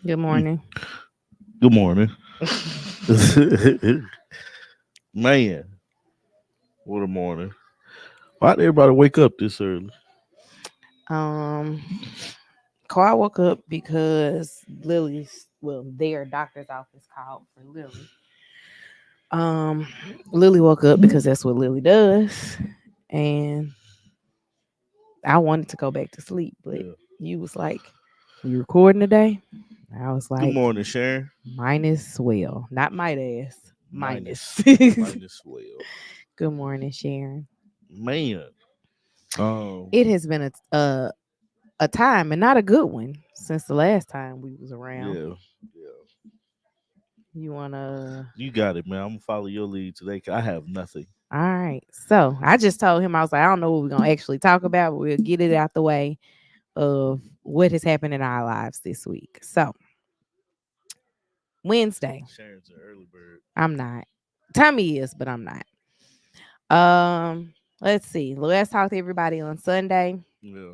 Good morning. Good morning. Man, what a morning. Why did everybody wake up this early? um, Carl woke up because their doctor's office called for Lily. Um, Lily woke up because that's what Lily does, and I wanted to go back to sleep, but Yeah. you was like, "We recording today?" I was Good like, morning, Sharon. "Minus well, not might ass, minus." Minus well. Good morning, Sharon. Man. Um, It has been a time and not a good one since the last time we was around. yeah. Yeah. You wanna You got it, man. I'm gonna follow your lead today 'cause I have nothing. All right. So I just told him I was like, I don't know what we're gonna actually talk about, but we'll get it out the way of what has happened in our lives this week. So Wednesday, Sharon's an early bird. I'm not. Tommy is, but I'm not. Let's see. Let's talk to everybody on Sunday. Yeah.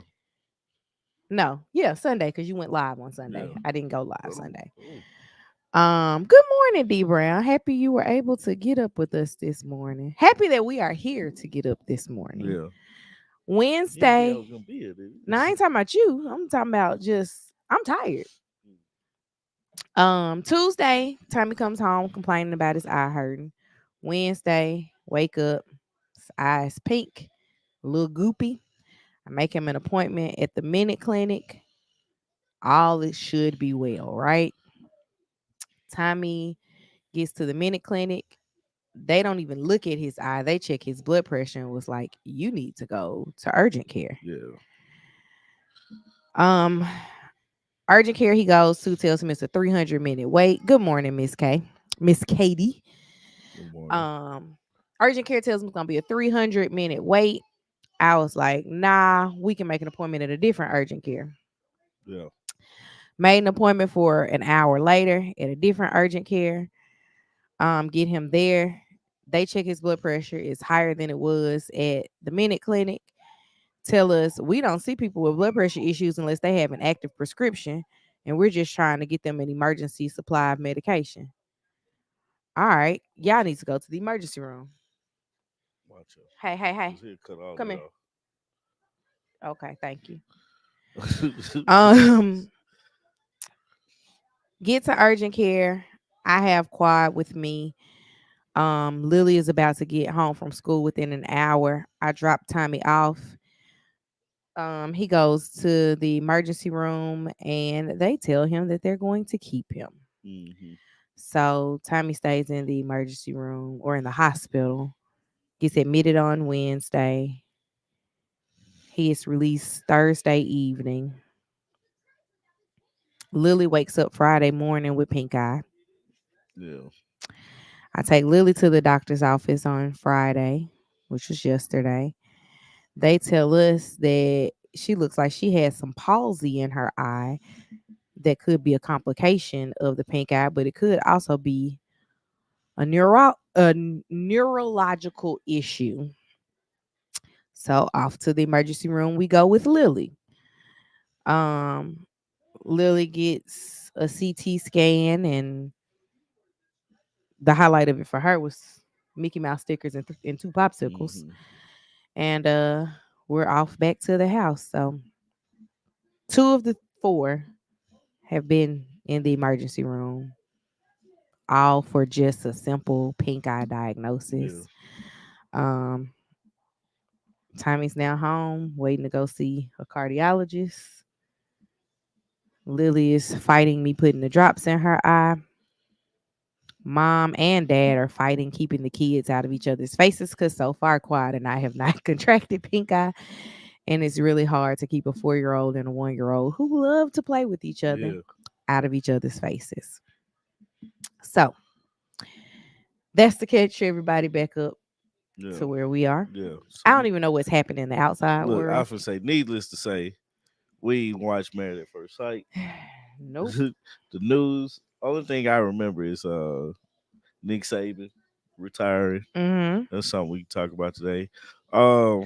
No, yeah, Sunday, because you went live on Yeah. Sunday. I didn't go live Oh, Sunday. oh. Good morning, D Brown. Happy you were able to get up with us this morning. Happy that we are here to get up this morning. Yeah. You didn't think I Wednesday. was gonna be here, did Now I ain't talking about you. I'm talking about just I'm tired. Tuesday, Tommy comes home complaining about his eye hurting. Wednesday, wake up, his eyes pink, a little goopy. I make him an appointment at the Minute Clinic. All it should be well, right? Tommy gets to the Minute Clinic. They don't even look at his eye. They check his blood pressure and was like, "You need to go to urgent care." Yeah. Um, Urgent care he goes to tells him it's a 300-minute wait. Good morning, Miss K. Miss Katie. Good morning. Um, Urgent care tells him it's gonna be a 300-minute wait. I was like, nah, we can make an appointment at a different urgent care. Yeah. Made an appointment for an hour later at a different urgent care. Get him there. They check his blood pressure. It's higher than it was at the Minute Clinic. Tell us we don't see people with blood pressure issues unless they have an active prescription, and we're just trying to get them an emergency supply of medication. All right, y'all need to go to the emergency room. Watch out. Hey, hey, hey, His head cut all come that here. Okay, thank you. off. Um, get to urgent care. I have Quad with me. Lily is about to get home from school within an hour. I drop Tommy off. He goes to the emergency room and they tell him that they're going to keep him. hmm So Tommy stays in the emergency room or in the hospital, gets admitted on Wednesday. He is released Thursday evening. Lily wakes up Friday morning with pink eye. Yeah. I take Lily to the doctor's office on Friday, which was yesterday. They tell us that she looks like she has some palsy in her eye that could be a complication of the pink eye, but it could also be a neurological issue. So off to the emergency room we go with Lily. Um, Lily gets a CT scan, and the highlight of it for her was Mickey Mouse stickers and two popsicles. hmm And we're off back to the house. So two of the four have been in the emergency room, all for just a simple pink eye Yeah. diagnosis. Um, Tommy's now home, waiting to go see a cardiologist. Lily is fighting me putting the drops in her eye. Mom and dad are fighting keeping the kids out of each other's faces because so far Quad and I have not contracted pink eye. And it's really hard to keep a 4-year old and a 1-year old who love to play with each other Yeah. out of each other's faces. So that's to catch everybody back up Yeah. to where we are. Yeah. So I don't even know what's happening in the outside look, I world. often say, needless to say, we ain't watched Married at First Sight. Nope. The news. Only thing I remember is Nick Saban retiring. Mm-hmm. That's something we can talk about today. Um,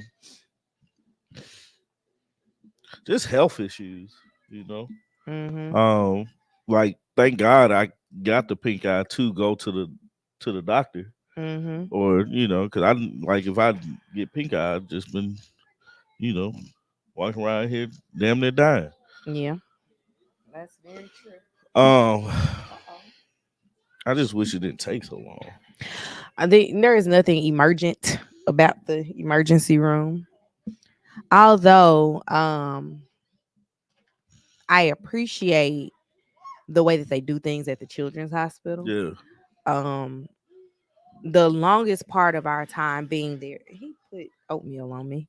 just health issues, you know. Mm-hmm. Um, like thank God I got the pink eye to go to the doctor, Mm-hmm. or because I like if I get pink eye, I'd just been you know walking around here damn near dying. Yeah. That's very true. Um, Uh-oh. I just wish it didn't take so long. I think there is nothing emergent about the emergency room. Although I appreciate the way that they do things at the children's hospital. Yeah, Um the longest part of our time being there, he put oatmeal on me.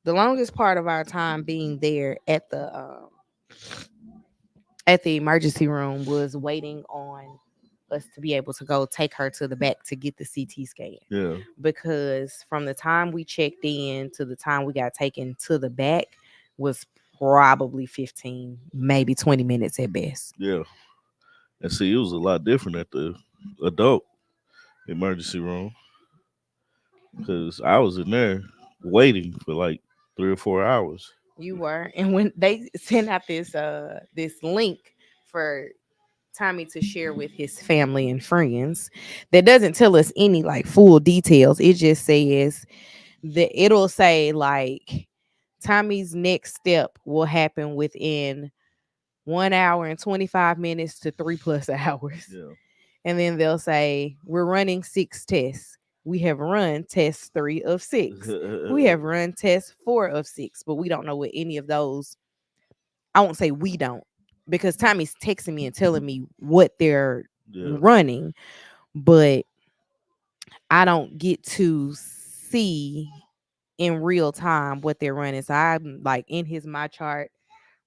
The longest part of our time being there at the emergency room was waiting on us to be able to go take her to the back to get the CT scan, yeah, because from the time we checked in to the time we got taken to the back was probably 15, maybe 20 minutes at best. yeah. And see, it was a lot different at the adult emergency room because I was in there waiting for like 3 or 4 hours. You were. And when they sent out this link for Tommy to share with his family and friends, that doesn't tell us any like full details. It just says that it'll say like Tommy's next step will happen within 1 hour and 25 minutes to 3+ hours. Yeah, And then they'll say, we're running 6 tests. We have run test 3 of 6. We have run test 4 of 6, but we don't know what any of those. I won't say we don't, because Tommy's texting me and telling me what they're yeah, running, but I don't get to see in real time what they're running. So I'm like in his my chart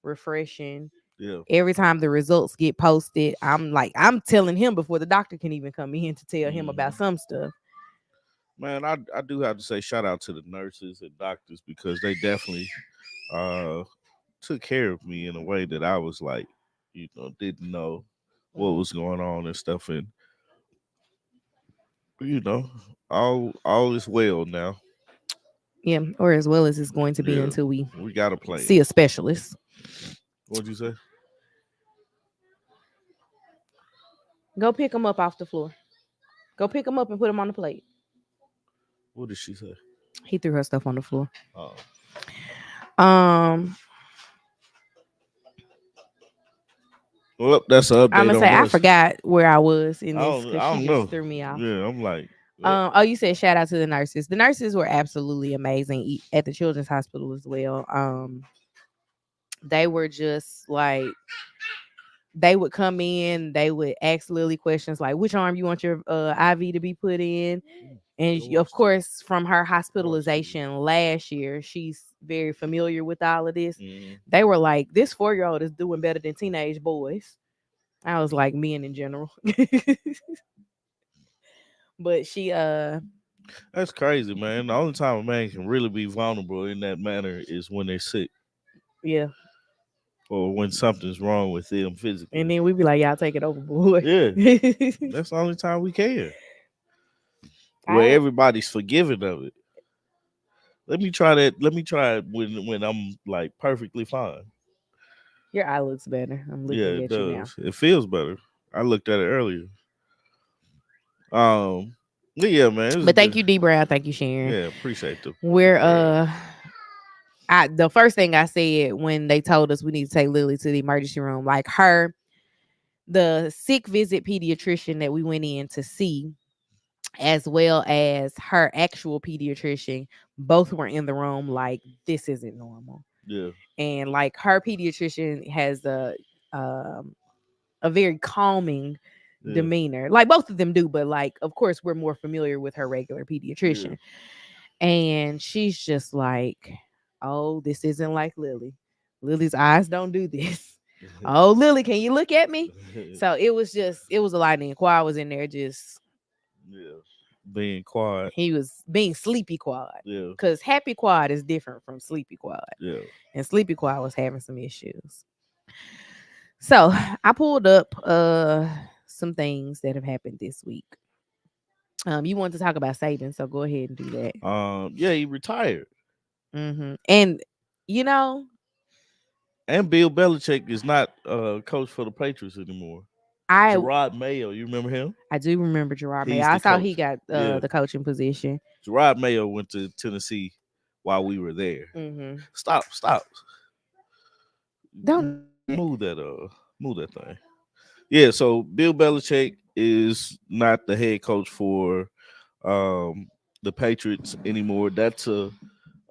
refreshing. yeah. Every time the results get posted, I'm telling him before the doctor can even come in to tell him about Mhm. some stuff. Man, I do have to say shout out to the nurses and doctors because they definitely uh took care of me in a way that I was like, didn't know what Mhm. was going on and stuff, and you know, all is well now. Yeah, or as well as it's going to be Yeah, until we we got a plan. see a specialist. What'd you say? Go pick him up off the floor. Go pick him up and put him on the plate. What did she say? He threw her stuff on the floor. Oh, Um, well, that's an I'm update gonna say on I us. forgot where I was in this because I she don't just know. threw me off. Yeah, I'm like, well, Oh, you said shout out to the nurses. The nurses were absolutely amazing at the children's hospital as well. They were just like they would come in, they would ask Lily questions like, "Which arm you want your IV to be put in?" And go of watch TV. course, from her Go watch TV. hospitalization last year, she's very familiar with all of this. Mm, They were like, "This 4-year-old is doing better than teenage boys." I was like, men in general, but that's crazy, man. The only time a man can really be vulnerable in that manner is when they're sick yeah. or when something's wrong with them And physically. then we'd be like, "Y'all take it over, boy." Yeah, that's the only time we can. Where I everybody's forgiving of it. Let me try that. Let me try it when I'm like perfectly fine. Your eye looks better. I'm Yeah, looking it at you now. does. It feels better. I looked at it earlier. Um, yeah, man, it was a But thank good. you, D Brown. Thank you, Sharon. Yeah, appreciate the We're prayer. I the first thing I said when they told us we need to take Lily to the emergency room, like the sick visit pediatrician that we went in to see, as well as her actual pediatrician, both were in the room like this isn't normal. Yeah, And like her pediatrician has um a very calming yeah, demeanor. Like both of them do, but like of course we're more familiar with her regular yeah. pediatrician. And she's just like, "Oh, this isn't like Lily. Lily's eyes don't do this." "Oh, Lily, can you look at me?" So it was a lot. And Quad was in there just Yeah, being quiet. he was being sleepy Quad. Yeah, Because happy Quad is different from sleepy Quad. yeah. And sleepy Quad was having some issues. So I pulled up some things that have happened this week. You want to talk about savings, so go ahead and do that. Yeah, he retired. And you know, And Bill Belichick is not coach for the Patriots anymore. I Gerard Mayo, you remember him? I do remember Gerard Mayo. He's I the saw he coach. got Yeah, the coaching position. Gerard Mayo went to Tennessee while we were there. Hmm. Stop. Don't do that. Move that thing. Yeah, so Bill Belichick is not the head coach for um the Patriots anymore. That's a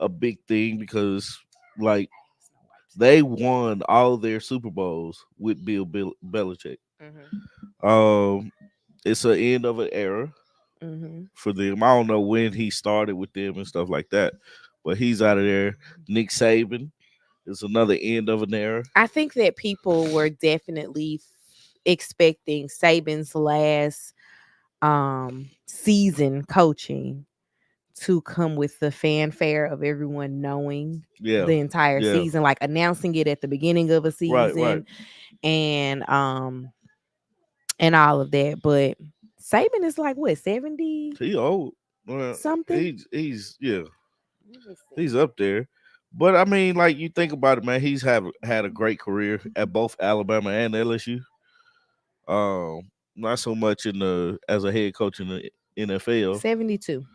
big thing because like they won all their Super Bowls with Bill Belichick. Hmm. Um, it's an end of an era Hmm. for them. I don't know when he started with them and stuff like that, but he's out of there. Nick Saban is another end of an era. I think that people were definitely expecting Saban's last season coaching to come with the fanfare of everyone knowing Yeah, the entire yeah, season, like announcing it at the beginning of a right. season and and all of that. But Saban is like what, 70 He old. Well, something? he's yeah, Let me he's see. up there. But I mean, like you think about it, man. He's have had a great career at both Alabama and LSU. Not so much in the as a head coach in the NFL, 72.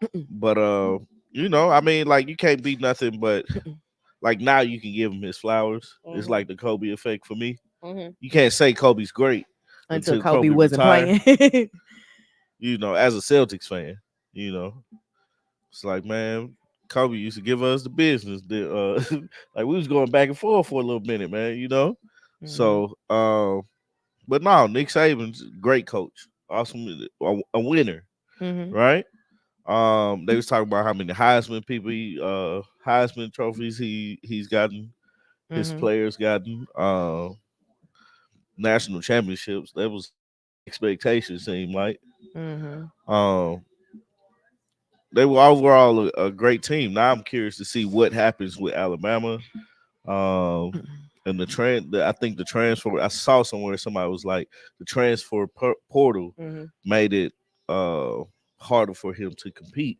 Mm-mm, but I mean, like you can't be nothing but mm-mm, like now you can give him his flowers. It's mhm, like the Kobe effect for me. mhm. You can't say Kobe's great Until until Kobe Kobe wasn't retire. playing. As a Celtics fan, you know, it's like man, Kobe used to give us the business. Like we was going back and forth for a little minute, man. Mhm, So but no, Nick Saban's a great coach, awesome, a winner, mhm, right? They was talking about how many Heisman trophies he's gotten, his mhm, players gotten, national championships. That was high expectations. Seemed like mhm. um, they were overall a great team. Now I'm curious to see what happens with Alabama. Um, and I think the transfer. I saw somewhere somebody was like the transfer portal Mhm, made it uh harder for him to compete.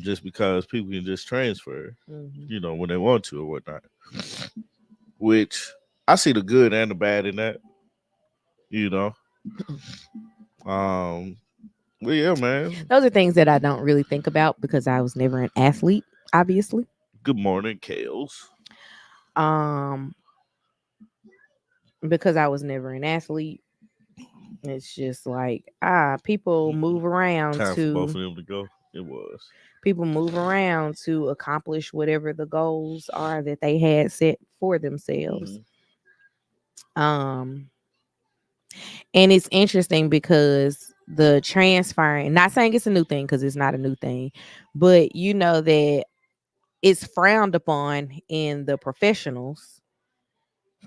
Just because people can just transfer, mhm. when they want to or whatnot. Which I see the good and the bad in that, you know. Um, but yeah, man. Those are things that I don't really think about because I was never an athlete, obviously. Good morning, Kales. Um, because I was never an athlete, it's just like people move around Time for both to of them to go. It was. accomplish whatever the goals are that they had set for themselves. Hmm. Um, and it's interesting because the transferring, not saying it's a new thing because it's not a new thing, but you know that it's frowned upon in the professionals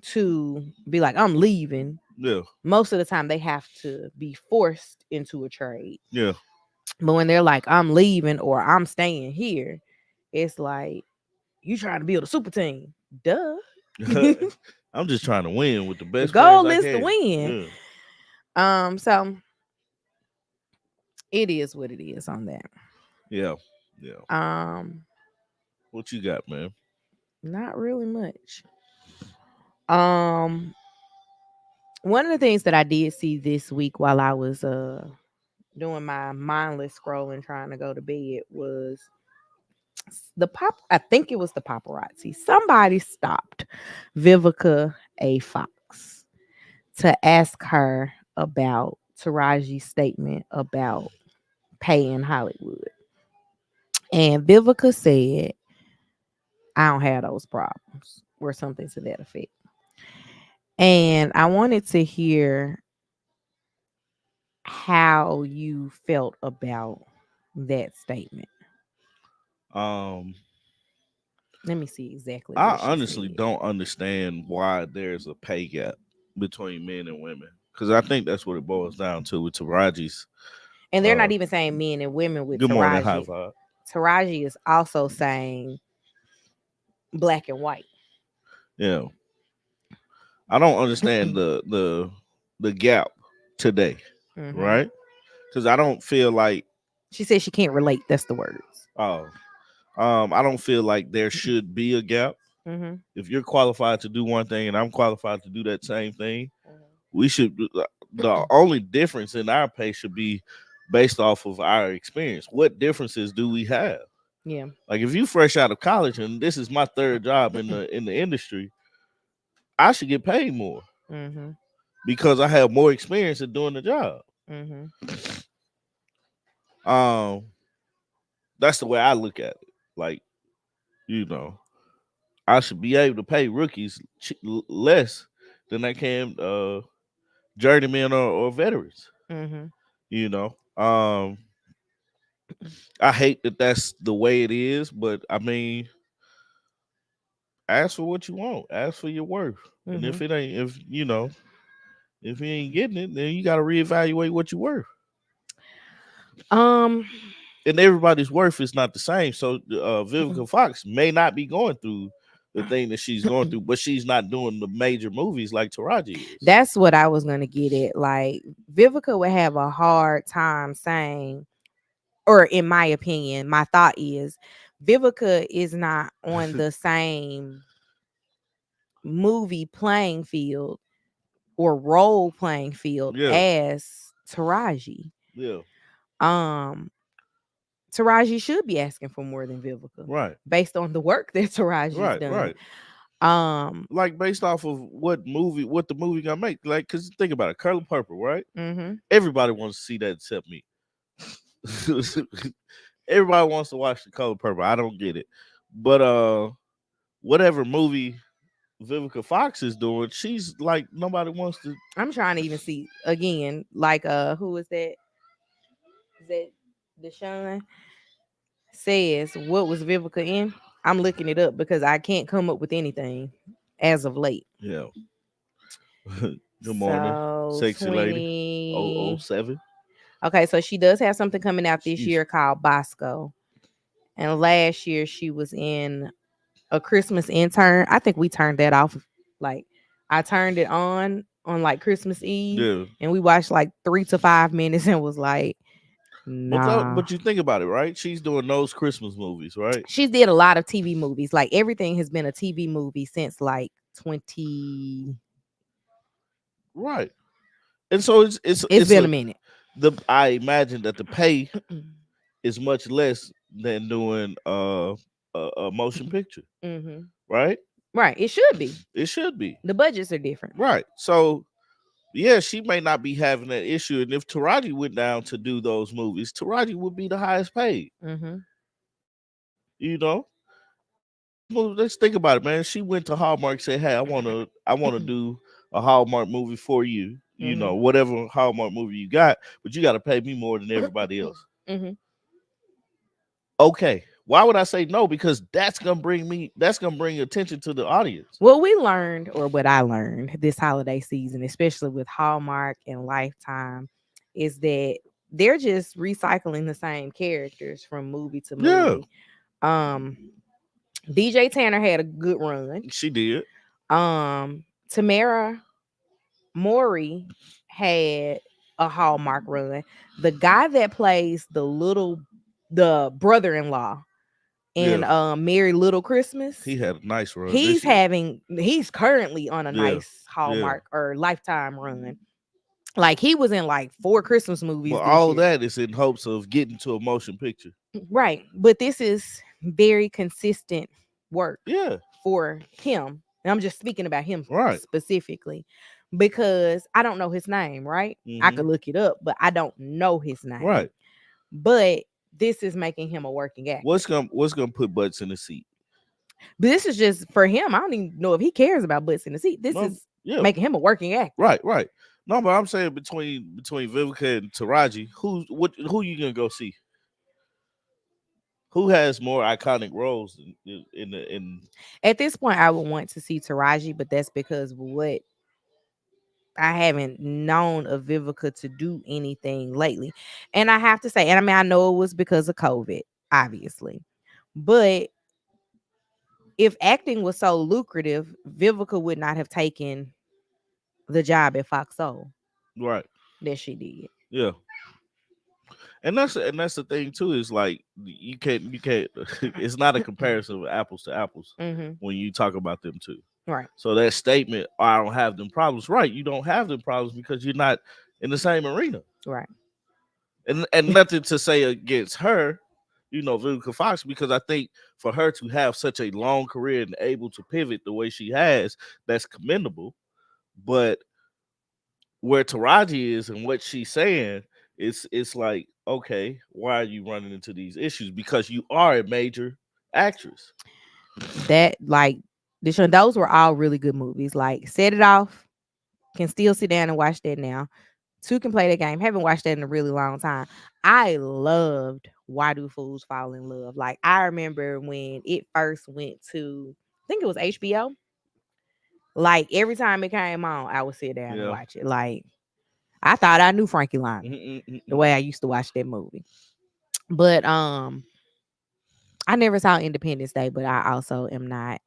to be like, I'm leaving. Yeah, Most of the time, they have to be forced into a trade. yeah. But when they're like, I'm leaving or I'm staying here, it's like, you trying to build a super team. Duh. The I'm just trying to win with the best players goal I is to can. win. Yeah, So it is what it is on that. yeah, yeah. Um, What you got, man? Not really much. Um, one of the things that I did see this week while I was doing my mindless scrolling trying to go to bed was I think it was the paparazzi. Somebody stopped Vivica A. Fox to ask her about Taraji's statement about pay in Hollywood. And Vivica said, I don't have those problems, or something to that effect. And I wanted to hear how you felt about that statement. Um, Let me see exactly I what she honestly said. don't understand why there's a pay gap between men and women because I think that's what it boils down to with Taraji's. And they're Uh, not even saying men and women with Good morning, high Taraji. five. Taraji is also saying black and white. Yeah, I don't understand the gap today, Hmm. right? Because I don't feel like She said she can't relate. That's the words. oh I don't feel like there should be a gap. Mhm. If you're qualified to do one thing and I'm qualified to do that same thing, we should. The only difference in our pay should be based off of our experience. What differences do we have? Yeah. Like if you fresh out of college and this is my third job in the industry, I should get paid more Mhm. because I have more experience in doing the job. Mhm. Um, that's the way I look at it. Like, you know, I should be able to pay rookies less than I can journeymen or veterans. Mhm. You know, I hate that that's the way it is, but I mean, ask for what you want, ask for your worth, and if Mhm. it ain't, if you know, if you ain't getting it, then you got to reevaluate what you're worth. Um. And everybody's worth is not the same. So Vivica Fox may not be going through the thing that she's going through, but she's not doing the major movies like Taraji is. That's what I was gonna get at. Like Vivica would have a hard time saying, or in my opinion, my thought is Vivica is not on the same movie playing field or role playing field Yeah, as Taraji. yeah, Um Taraji should be asking for more than Vivica right, based on the work that Taraji's right, done. right. Um Like based off of what the movie gonna make. Like, cause think about it, Color Purple, right? mhm. Everybody wants to see that except me. Everybody wants to watch the Color Purple. I don't get it, but whatever movie Vivica Fox is doing, she's like nobody wants to. I'm trying to even see again, like who is that? Is that Deshaun says what was Vivica in? I'm looking it up because I can't come up with anything as of late. Yeah. Good morning, So sexy lady. Oh 20. 007. Okay, so she does have something coming out this Excuse year called Bosco. And last year she was in A Christmas Intern. I think we turned that off. Like I turned it on like Christmas me. Eve Yeah. and we watched like 3 to 5 minutes and was like, nah. But you think about it, right? She's doing those Christmas movies, right? She did a lot of TV movies. Like everything has been a TV movie since like 20. Right. And so it's It's it's been a a minute. the I imagine that the pay is much less than doing a motion picture, Mm-hmm. right? Right. It should be. It should be. The budgets are different. Right. So yeah, she may not be having that issue. And if Taraji went down to do those movies, Taraji would be the highest paid. Mm-hmm. You know? Let's think about it, man. She went to Hallmark, said, "Hey, I wanna do a Hallmark movie for you. You Mm-hmm. know, whatever Hallmark movie you got, but you got to pay me more than everybody else." Mm-hmm. Okay, why would I say no? Because that's gonna bring attention to the audience. What we learned, or what I learned this holiday season, especially with Hallmark and Lifetime, is that they're just recycling the same characters from movie to Yeah, movie. Um, DJ Tanner had a good run. she did. Tamara Maury had a Hallmark run. The guy that plays the brother-in-law in Yeah, Merry Little Christmas, he had a nice run this year. he's currently on a Yeah, nice yeah. Hallmark or Lifetime run. Like he was in like 4 Christmas But movies this all year. that is in hopes of getting to a motion picture. Right. But this is very consistent work Yeah, for him. And I'm just speaking about him right. specifically because I don't know his name, right? I Hmm. could look it up, but I don't know his name. Right. But this is making him a working actor. What's gonna put butts in the seat? But this is just for him. I don't even know if he cares about butts in the seat. This No, is yeah, making him a working actor. right, right. No, but I'm saying between Vivica and Taraji, who you gonna go see? Who has more iconic roles in At this point, I would want to see Taraji, but that's because what I haven't known of Vivica to do anything lately. And I have to say, and I mean, I know it was because of COVID, obviously. But if acting was so lucrative, Vivica would not have taken the job at Fox Soul right? that she did. Yeah, And that's the thing too, is like you can't it's not a comparison of apples to apples Mm-hmm. when you talk about them two. Right. So that statement, "Oh, I don't have them problems," right? You don't have them problems because you're not in the same arena. Right. And nothing to say against her, Vivica Fox, because I think for her to have such a long career and able to pivot the way she has, that's commendable. But where Taraji is and what she's saying, it's like, okay, why are you running into these issues? Because you are a major actress. That like those were all really good movies. Like Set It Off, can still sit down and watch that now. Two can play that game. Haven't watched that in a really long time. I loved Why Do Fools Fall in Love. Like I remember when it first went to, I think it was HBO. Like every time it came on, I would sit down and Yeah. watch it. Like I thought I knew Frankie Lymon the Mm-mm-mm-mm. way I used to watch that movie. But I never saw Independence Day, but I also am not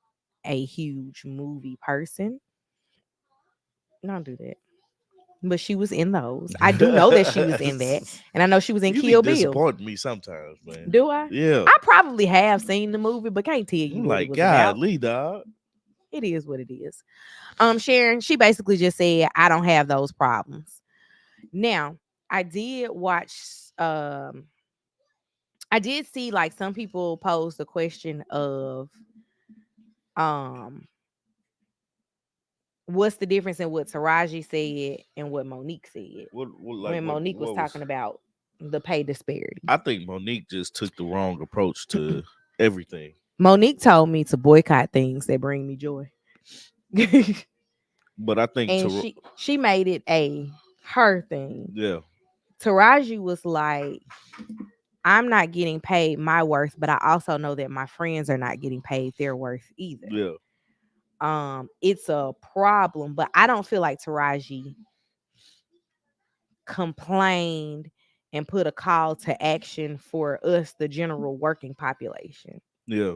a huge movie person. Don't do that. But she was in those. I do know that she was in that, and I know she was in You be Kill Bill. disappointing me sometimes, man. Do I? Yeah. I probably have seen the movie, but can't tell you I'm what it like, was about. God, Lee, dog. It is what it is. Sharon, she basically just said, I don't have those problems. Now, I did watch I did see like some people pose the question of um what's the difference in what Taraji said and what Monique said Like, when Monique was what was? talking about the pay disparity. I think Monique just took the wrong approach to everything. Monique told me to boycott things that bring me joy. But I think And she made it a her thing. yeah, Taraji was like, I'm not getting paid my worth, but I also know that my friends are not getting paid their worth either. yeah, It's a problem, but I don't feel like Taraji complained and put a call to action for us, the general working population. yeah,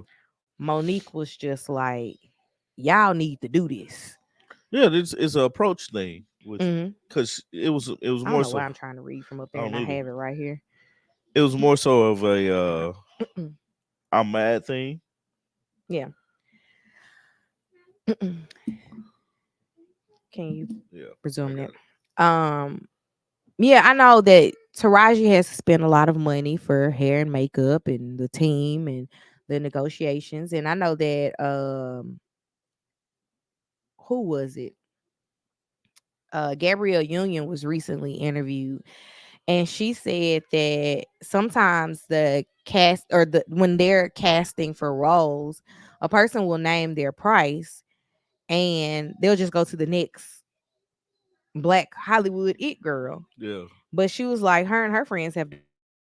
Monique was just like, y'all need to do this. yeah. It's an approach thing with, Hmm. because it was I don't more know why so. I'm trying to read from up I there don't and I either. have it right here. It was more so of a I'm mad thing. Yeah. Can you Yeah, I presume got it. that? Yeah, I know that Taraji has to spend a lot of money for hair and makeup and the team and the negotiations. And I know that who was it? Gabrielle Union was recently interviewed, and she said that sometimes the cast or the when they're casting for roles, a person will name their price and they'll just go to the next black Hollywood it girl. Yeah, But she was like, her and her friends have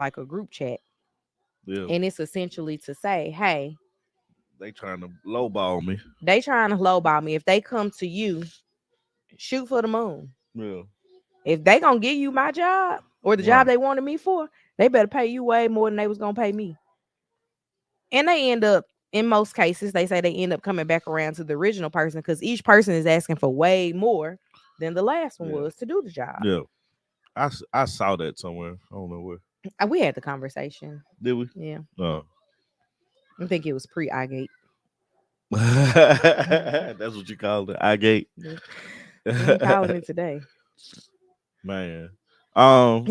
like a group chat, yeah. and it's essentially to say, hey, They trying to lowball me. they trying to lowball me. If they come to you, shoot for the moon. Yeah, If they gonna give you my job or the job right. they wanted me for, they better pay you way more than they was gonna pay me. And they end up, in most cases, they say they end up coming back around to the original person because each person is asking for way more than the last one Yeah, was to do the job. yeah. I saw that somewhere. I don't know where. We had the conversation. Did we? Yeah. No. I think it was pre I gate. That's what you called it. I gate. We ain't calling it today. Man. Um.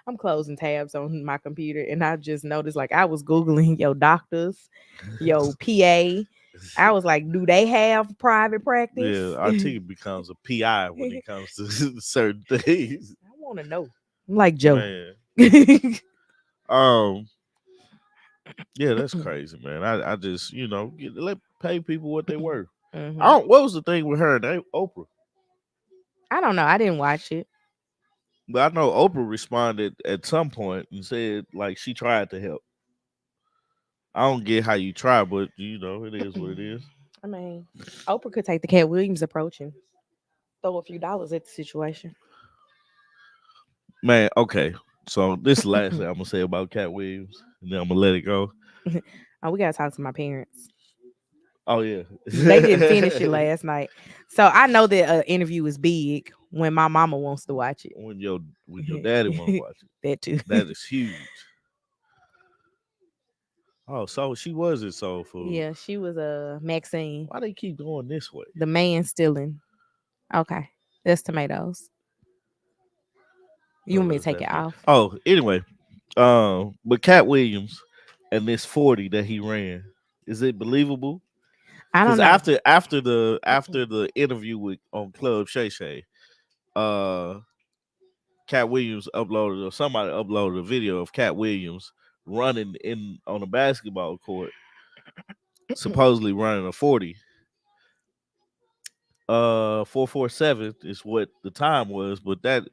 I'm closing tabs on my computer and I just noticed like I was Googling your doctors, your PA. I was like, do they have private Yeah, practice? our I team becomes a PI when it comes to certain things. want to know. I'm like Joe. Man. Um. Yeah, that's crazy, man. I just let pay people what they worth. I Hmm. don't. What was the thing with her and Oprah? I don't know. I didn't watch it. But I know Oprah responded at some point and said like she tried to help. I don't get how you try, but it is what it is. I mean, Oprah could take the Cat Williams approach and throw a few dollars at the situation. Man, okay. So this is the last thing I'm gonna say about Cat Williams, and then I'm gonna let it go. Oh, we gotta talk to my parents. Oh yeah. They didn't finish it last night, so I know that interview is big when my mama wants to watch when your daddy want to it. watch it. That too. That is huge. Oh, so she was in Soul Food. Yeah, she was a Maxine. Why they keep going this way? The man stealing. Okay, that's tomatoes. You Oh, want me to that's take it that. off? Oh, anyway, but Cat Williams and this 40 that he ran, is it believable? I Because don't know. after the interview with on Club Shay Shay, uh, Cat Williams uploaded or somebody uploaded a video of Cat Williams running in on a basketball court, supposedly running a 40. 447 is what the time was, but that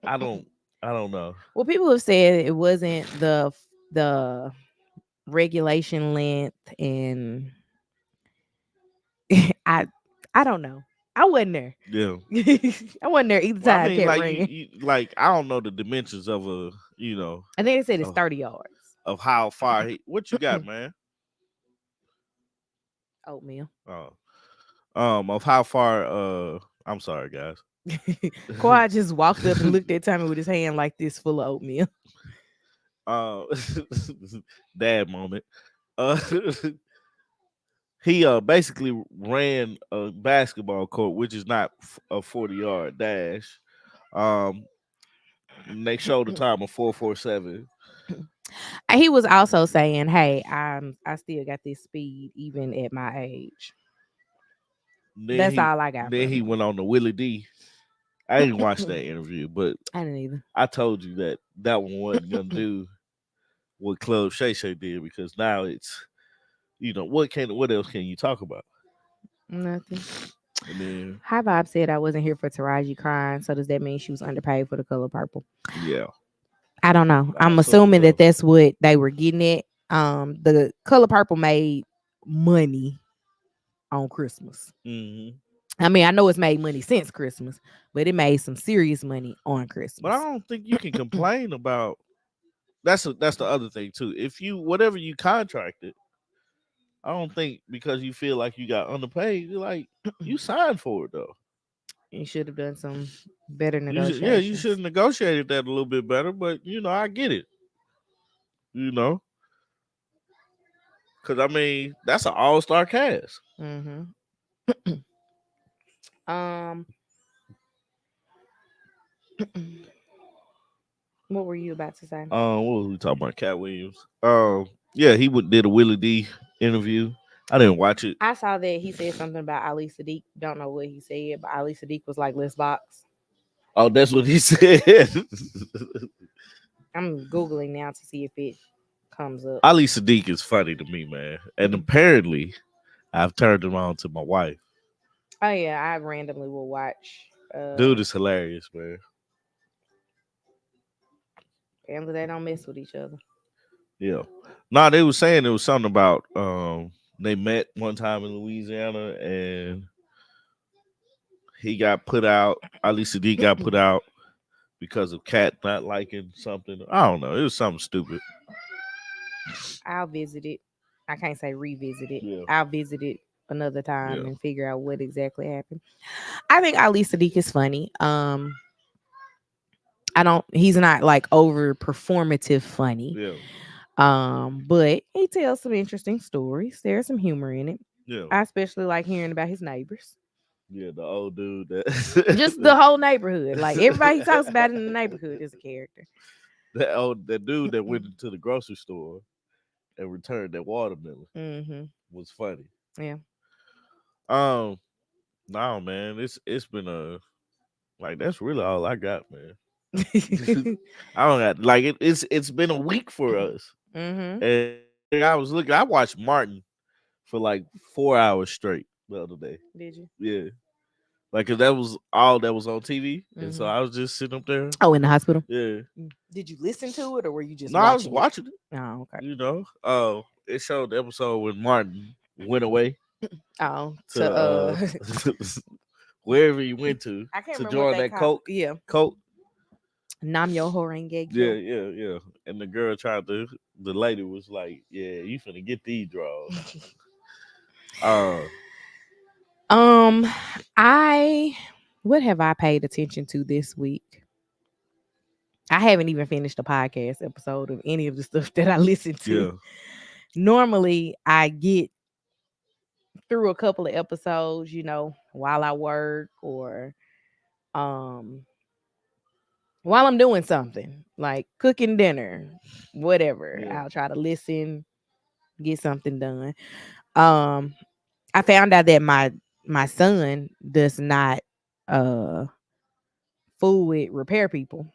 I don't I don't know. Well, people have said it wasn't the regulation length, and I I don't know. I wasn't there. Yeah. I wasn't there either Well, I time mean, kept like you, ringing. you like I don't know the dimensions of a I think they said it's of, 30 yards. of how far he. What you got, man? Oatmeal. Oh, of how far. I'm sorry, guys. Quad just walked up and looked at Tommy with his hand like this, full of oatmeal. uh, dad moment. Uh, he basically ran a basketball court, which is not a 40-yard dash. Um, and they showed the time of 447. He was also saying, "Hey, I still got this speed even at my age." Then That's he all I got then from he went on to Willie D. I didn't watch it. that interview, but I didn't either. I told you that that one wasn't gonna do what Club Shay Shay did because now it's what else can you talk about? Nothing. And then High Vibe said I wasn't here for Taraji crying, so does that mean she was underpaid for the color purple? yeah, I don't know. I I'm assume assuming that so. that's what they were getting at. The color purple made money on Christmas. Hmm. I mean, I know it's made money since Christmas, but it made some serious money on But I Christmas. don't think you can complain about that's the other thing too. If you whatever you contracted, I don't think because you feel like you got underpaid, you're like you signed for it though. You should have done some better You should have negotiations. negotiated that a little bit better. But I get it. You know, because I mean that's an all star cast. Hmm. Um, what were you about to say? What was we talking about? Cat Williams. Yeah, he did a Willie D interview. I didn't watch it. I saw that he said something about Ali Sadiq. Don't know what he said, but Ali Sadiq was like, "Let's box." Oh, that's what he said. I'm googling now to see if it comes up. Ali Sadiq is funny to me, man, and apparently I've turned him on to my wife. Oh yeah, I randomly will watch. Dude is hilarious, man. And they don't mess with each other. Yeah. No, they was saying it was something about they met one time in Louisiana and he got put out. Ali Sadiq got put out because of Cat not liking something. I don't know. It was something stupid. I'll visit it. I can't say revisit it. Yeah. I'll visit it another time Yeah. and figure out what exactly happened. I think Ali Sadiq is funny. I don't he's not like over performative funny. Yeah. But he tells some interesting stories. There's some humor in it. Yeah. I especially like hearing about his neighbors. Yeah, the old dude that Just the whole neighborhood. Like everybody he talks about in the neighborhood is a character. that dude that went into the grocery store and returned that watermelon Mm-hmm. was funny. Yeah. Um, no man, it's been like that's really all I got, man. I don't got like it's been a week for us, Mm-hmm. and I was looking. I watched Martin for like 4 hours straight the other day. Did you? Yeah, like 'cause that was all that was on TV, and so Mm-hmm. I was just sitting up there. Oh, in the hospital. Yeah, Did you listen to it or were you just no, I was watching it? watching it. Oh, okay. It showed the episode when Martin went away Oh, to wherever he went I can't to remember what join they that call. Yeah, coke. Nam Yo Horenge Yeah, Kyo. yeah, yeah. And the girl tried to. The lady was like, "Yeah, you finna get these draws." Uh, Um, I What have I paid attention to this week? I haven't even finished a podcast episode of any of the stuff that I listen to. Yeah, Normally, I get through a couple of episodes, while I work or um while I'm doing something like cooking dinner, whatever. yeah, I'll try to listen, get something done. Um, I found out that my son does not uh fool with repair people.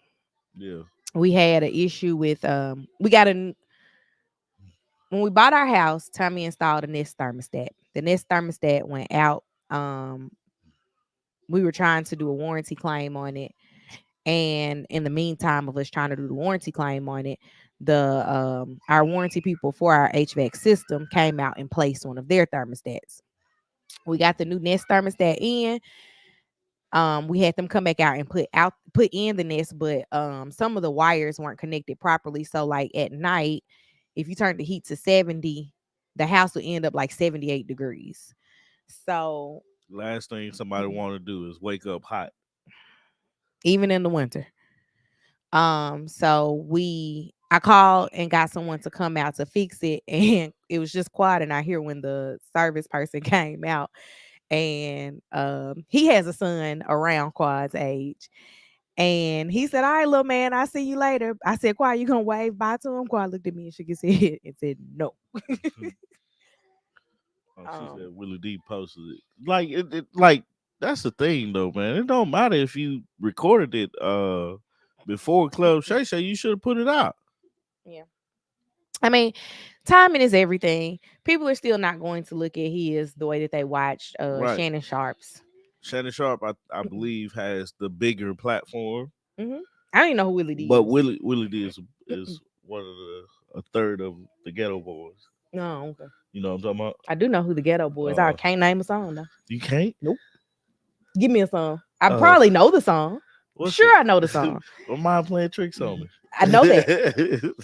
yeah, We had an issue with we got a when we bought our house, Tommy installed a Nest thermostat. The Nest thermostat went out. We were trying to do a warranty claim on it, and in the meantime of us trying to do the warranty claim on it, the our warranty people for our HVAC system came out and placed one of their thermostats. We got the new Nest thermostat in. We had them come back out and put in the Nest, but some of the wires weren't connected properly. So like at night, if you turn the heat to 70, the house will end up like 78 degrees. So last thing somebody want to do is wake up hot. even in the winter. So I called and got someone to come out to fix it, and it was just quiet. And I hear when the service person came out, and he has a son around Quad's age. And he said, "All right, little man, I'll see you later." I said, "Quad, you gonna wave bye to him?" Quad looked at me and shook his head and said, "No." Oh, she said um, Willie D posted it. Like that's the thing though, man. It don't matter if you recorded it before Club Shay Shay, you should have put it out. yeah. I mean, timing is everything. People are still not going to look at his the way that they watched Right. Shannon Sharp's. Shannon Sharp, I believe, has the bigger platform, Hmm. I don't even know who Willie D but is. Willie D is one of a third of the Ghetto Boys. No, okay. You know what I'm talking I do know who the Ghetto Boys are. about? Can't name a song though. You can't. Nope. Give me a song. I Uh, probably know the song. what's Sure, I know the it? song. Don't mind playing tricks on me. I know that.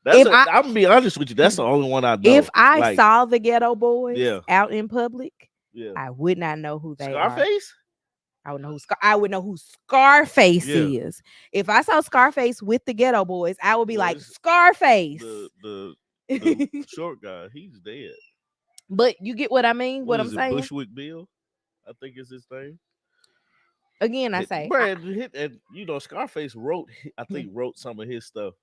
That's If a. I I'm gonna be honest with you. That's the only one I if know. I Like, saw the Ghetto Boys yeah, out in public, yeah. I would not know who they are. Scarface. I would know who Scarface Yeah. is. If I saw Scarface with the Ghetto Boys, I would be Well, like it's Scarface. the short guy. He's dead. But you get what I mean? What What I'm is it? saying? Bushwick Bill. I think is his name. Again, I say, Brad, and you know, Scarface wrote. I think wrote some of his stuff.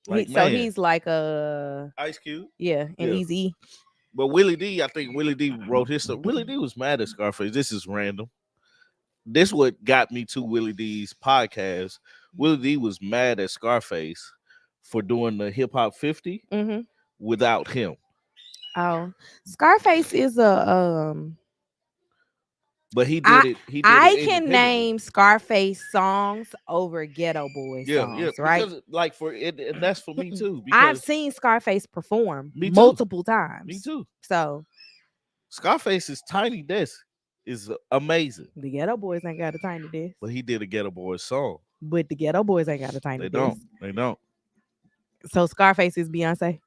Like so man, he's like a Ice Cube. yeah, and Yeah. Easy. But Willie D, I think Willie D wrote his stuff. Willie D was mad at Scarface. This is random. This what got me to Willie D's podcast. Willie D was mad at Scarface for doing the Hip Hop 50 Mm-hmm. without him. Oh, Scarface is a But he I did it. He did it I can independently. name Scarface songs over Ghetto Boy Yeah, yeah. songs, right? Because like for it, and that's for me too. I've Because seen Scarface perform me too. multiple Me times. too. So Scarface's Tiny Desk is amazing. the Ghetto Boys ain't got a tiny desk. But he did a Ghetto Boys song. But the Ghetto Boys ain't got a tiny They desk. don't. They don't. So Scarface is Beyonce.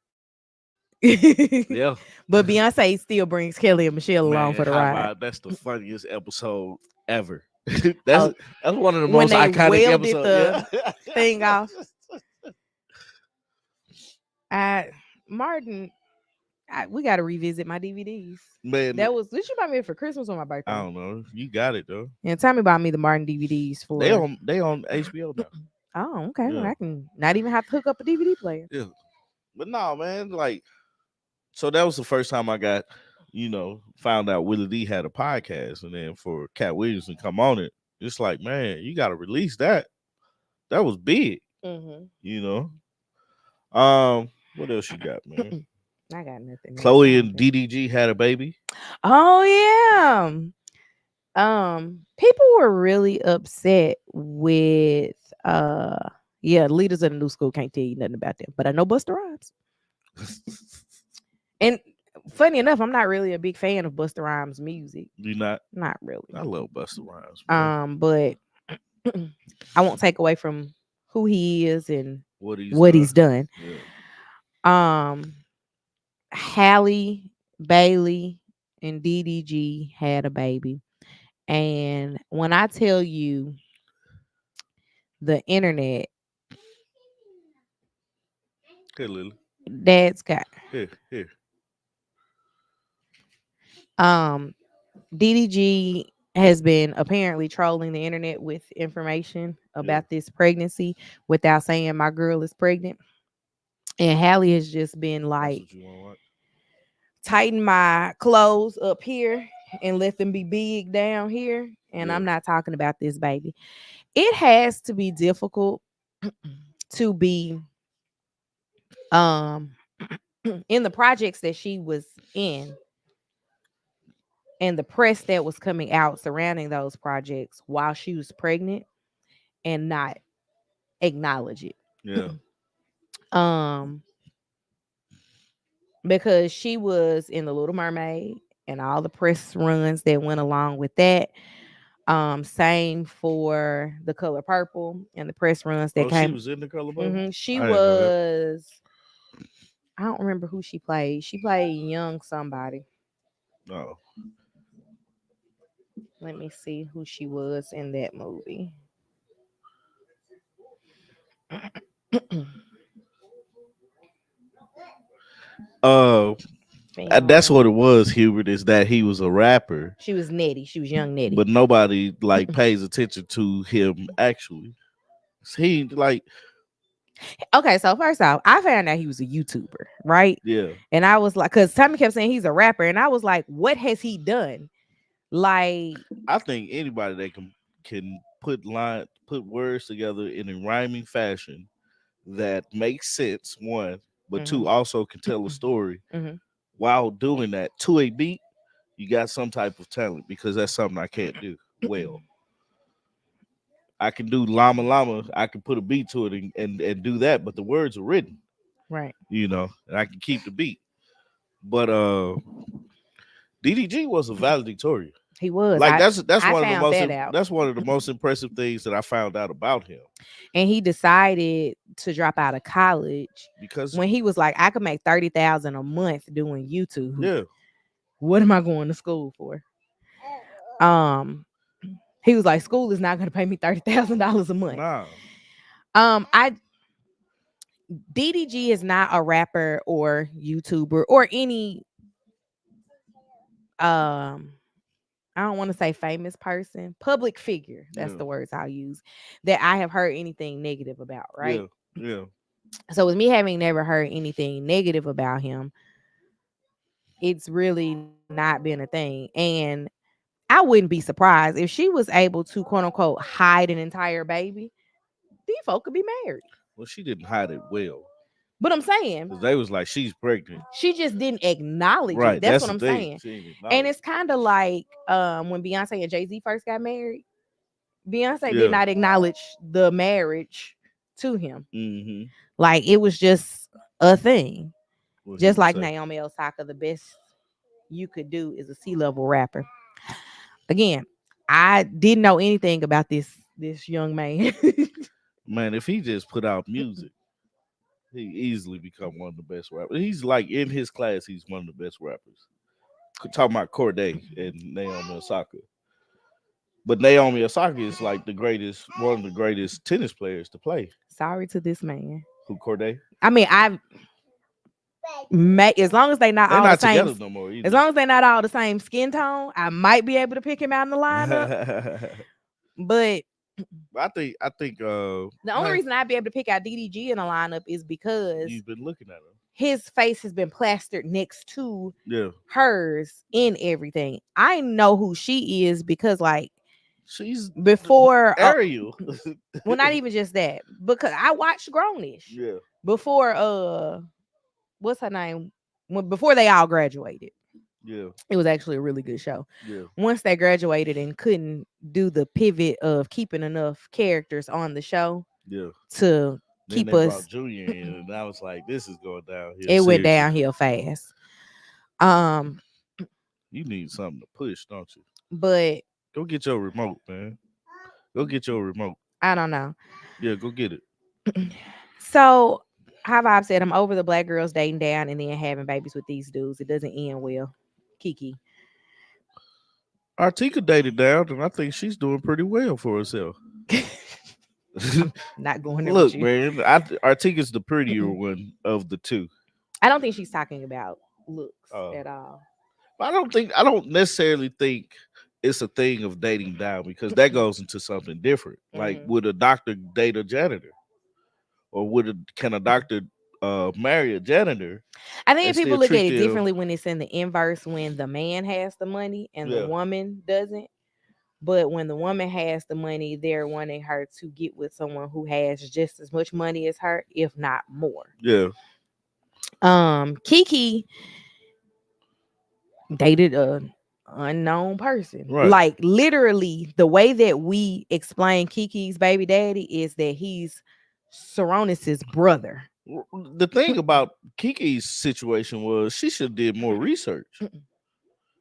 Yeah. But Beyonce still brings Kelly and Michelle along Man, for the how ride. about that's the funniest episode ever. Oh, That's one of the when most they iconic welded episodes. the Yeah. thing off. Martin, we got to revisit my DVDs. Man, That was what you bought me for Christmas or my I birthday. don't know. You got it though. And Tommy bought me the Martin DVDs for. They on HBO now. Oh, okay. Well, Yeah. I can not even have to hook up a DVD player. Yeah. But no, man, like so that was the first time I got, found out Willie D had a podcast, and then for Cat Williams to come on it, it's like, man, you gotta release that. That was big, Mm-hmm. you know. What else you got, man? I got nothing. Chloe and DDG had a baby. Oh yeah. People were really upset with leaders of the new school can't tell you nothing about them, but I know Busta Rhymes. And funny enough, I'm not really a big fan of Busta Rhymes music. You not? Not really. I love Busta Rhymes. Man. But I won't take away from who he is and what he's done. Yeah. Halle Bailey and DDG had a baby, And when I tell you the internet, Here, Lily. that's got Here, here. um DDG has been apparently trolling the internet with information Yeah, about this pregnancy without saying my girl is pregnant. And Hallie has just been that's like, what you want to watch. tighten my clothes up here and let them be big down here. And Yeah. I'm not talking about this baby. It has to be difficult to be um in the projects that she was in and the press that was coming out surrounding those projects while she was pregnant and not acknowledge it. Yeah. Um, because she was in the Little Mermaid and all the press runs that went along with that. Same for The Color Purple and the press runs that Oh, she came. was in the color bubble. She I didn't know that. was. I don't remember who she played. She played young somebody. No. Let me see who she was in that movie. Uh, that's Film. what it was. Hubert is that he was a rapper, She was Nettie. She was young Nettie. but nobody like pays attention to him actually. He like, Okay, so first off, I found out he was a YouTuber, right? yeah. And I was like, because Tommy kept saying he's a rapper, and I was like, what has he done? Like, I think anybody that can put words together in a rhyming fashion that makes sense, one, but two, mhm, also can tell a story mhm. while doing that to a beat, you got some type of talent because that's something I can't do well. I can do llama llama, I can put a beat to it and do that, but the words are written, Right. and I can keep the beat. But DDG was a valedictorian. He was. Like that's I one of the found most that out. that's one of the most impressive things that I found out about him And he decided to drop out of college because when he was like, I could make 30,000 a month doing YouTube. yeah, What am I going to school for? Um, he was like, school is not gonna pay me $30,000 a month. nah, I DDG is not a rapper or YouTuber or any um I don't want to say famous person, public figure. That's yeah, the words I'll use that I have heard anything negative about, right? yeah, yeah. So with me having never heard anything negative about him, it's really not been a thing. And I wouldn't be surprised if she was able to quote unquote hide an entire baby. These folk could be married. Well, she didn't hide it well But I'm saying because they was like she's pregnant. she just didn't acknowledge it. Right, That's that's what the I'm thing. saying. She didn't And acknowledge it's kind of like when Beyonce and Jay-Z first got married. it. Beyonce did Yeah. not acknowledge the marriage to him. Mm-hmm. Like it was just a thing. What he Just would like say. Naomi Osaka, the best you could do is a C-level rapper. Again, I didn't know anything about this young man. Man, if he just put out music, he easily become one of the best rappers. He's like in his class, he's one of the best rappers. Talking about Corday and Naomi Osaka. But Naomi Osaka is like one of the greatest tennis players to play. Sorry to this man. Who Corday? I mean, I may as long as they not They're all the not same, together no more as either. long as they not all the same skin tone, I might be able to pick him out in the lineup. But I think the only man, reason I'd be able to pick out DDG in a lineup is because you've been looking at him. his face has been plastered next to Yeah. hers in everything. I know who she is because, like, She's before, Ariel. well, not even just that, because I watched Grownish Yeah. before, what's her name? Before they all graduated. Yeah. It was actually a really good show. Yeah. Once they graduated and couldn't do the pivot of keeping enough characters on the show Yeah. to Then keep they brought us, Junior in, and I was like, "This is going downhill." it went Seriously, downhill fast. Um, you need something to push, don't you? but Go get your remote, man. Go get your remote. I don't know. Yeah, go get it. So, how I've said, I'm over the black girls dating down and then having babies with these dudes. It doesn't end well. Kiki. Artika dated down, and I think she's doing pretty well for herself. I'm not going there with Look, you. man, Artika's the prettier one of the two. I don't think she's talking about looks Uh, at all. I don't necessarily think it's a thing of dating down because that goes into something different. Like, Hmm. would a doctor date a janitor, or can a doctor marry a janitor I think and people still look at treat it them? differently when it's in the inverse, when the man has the money and the Yeah, woman doesn't. But when the woman has the money, they're wanting her to get with someone who has just as much money as her, if not more. yeah, Kiki dated a unknown person. right. Like literally, the way that we explain Kiki's baby daddy is that he's Saronis's brother. The thing about Kiki's situation was she should have did more research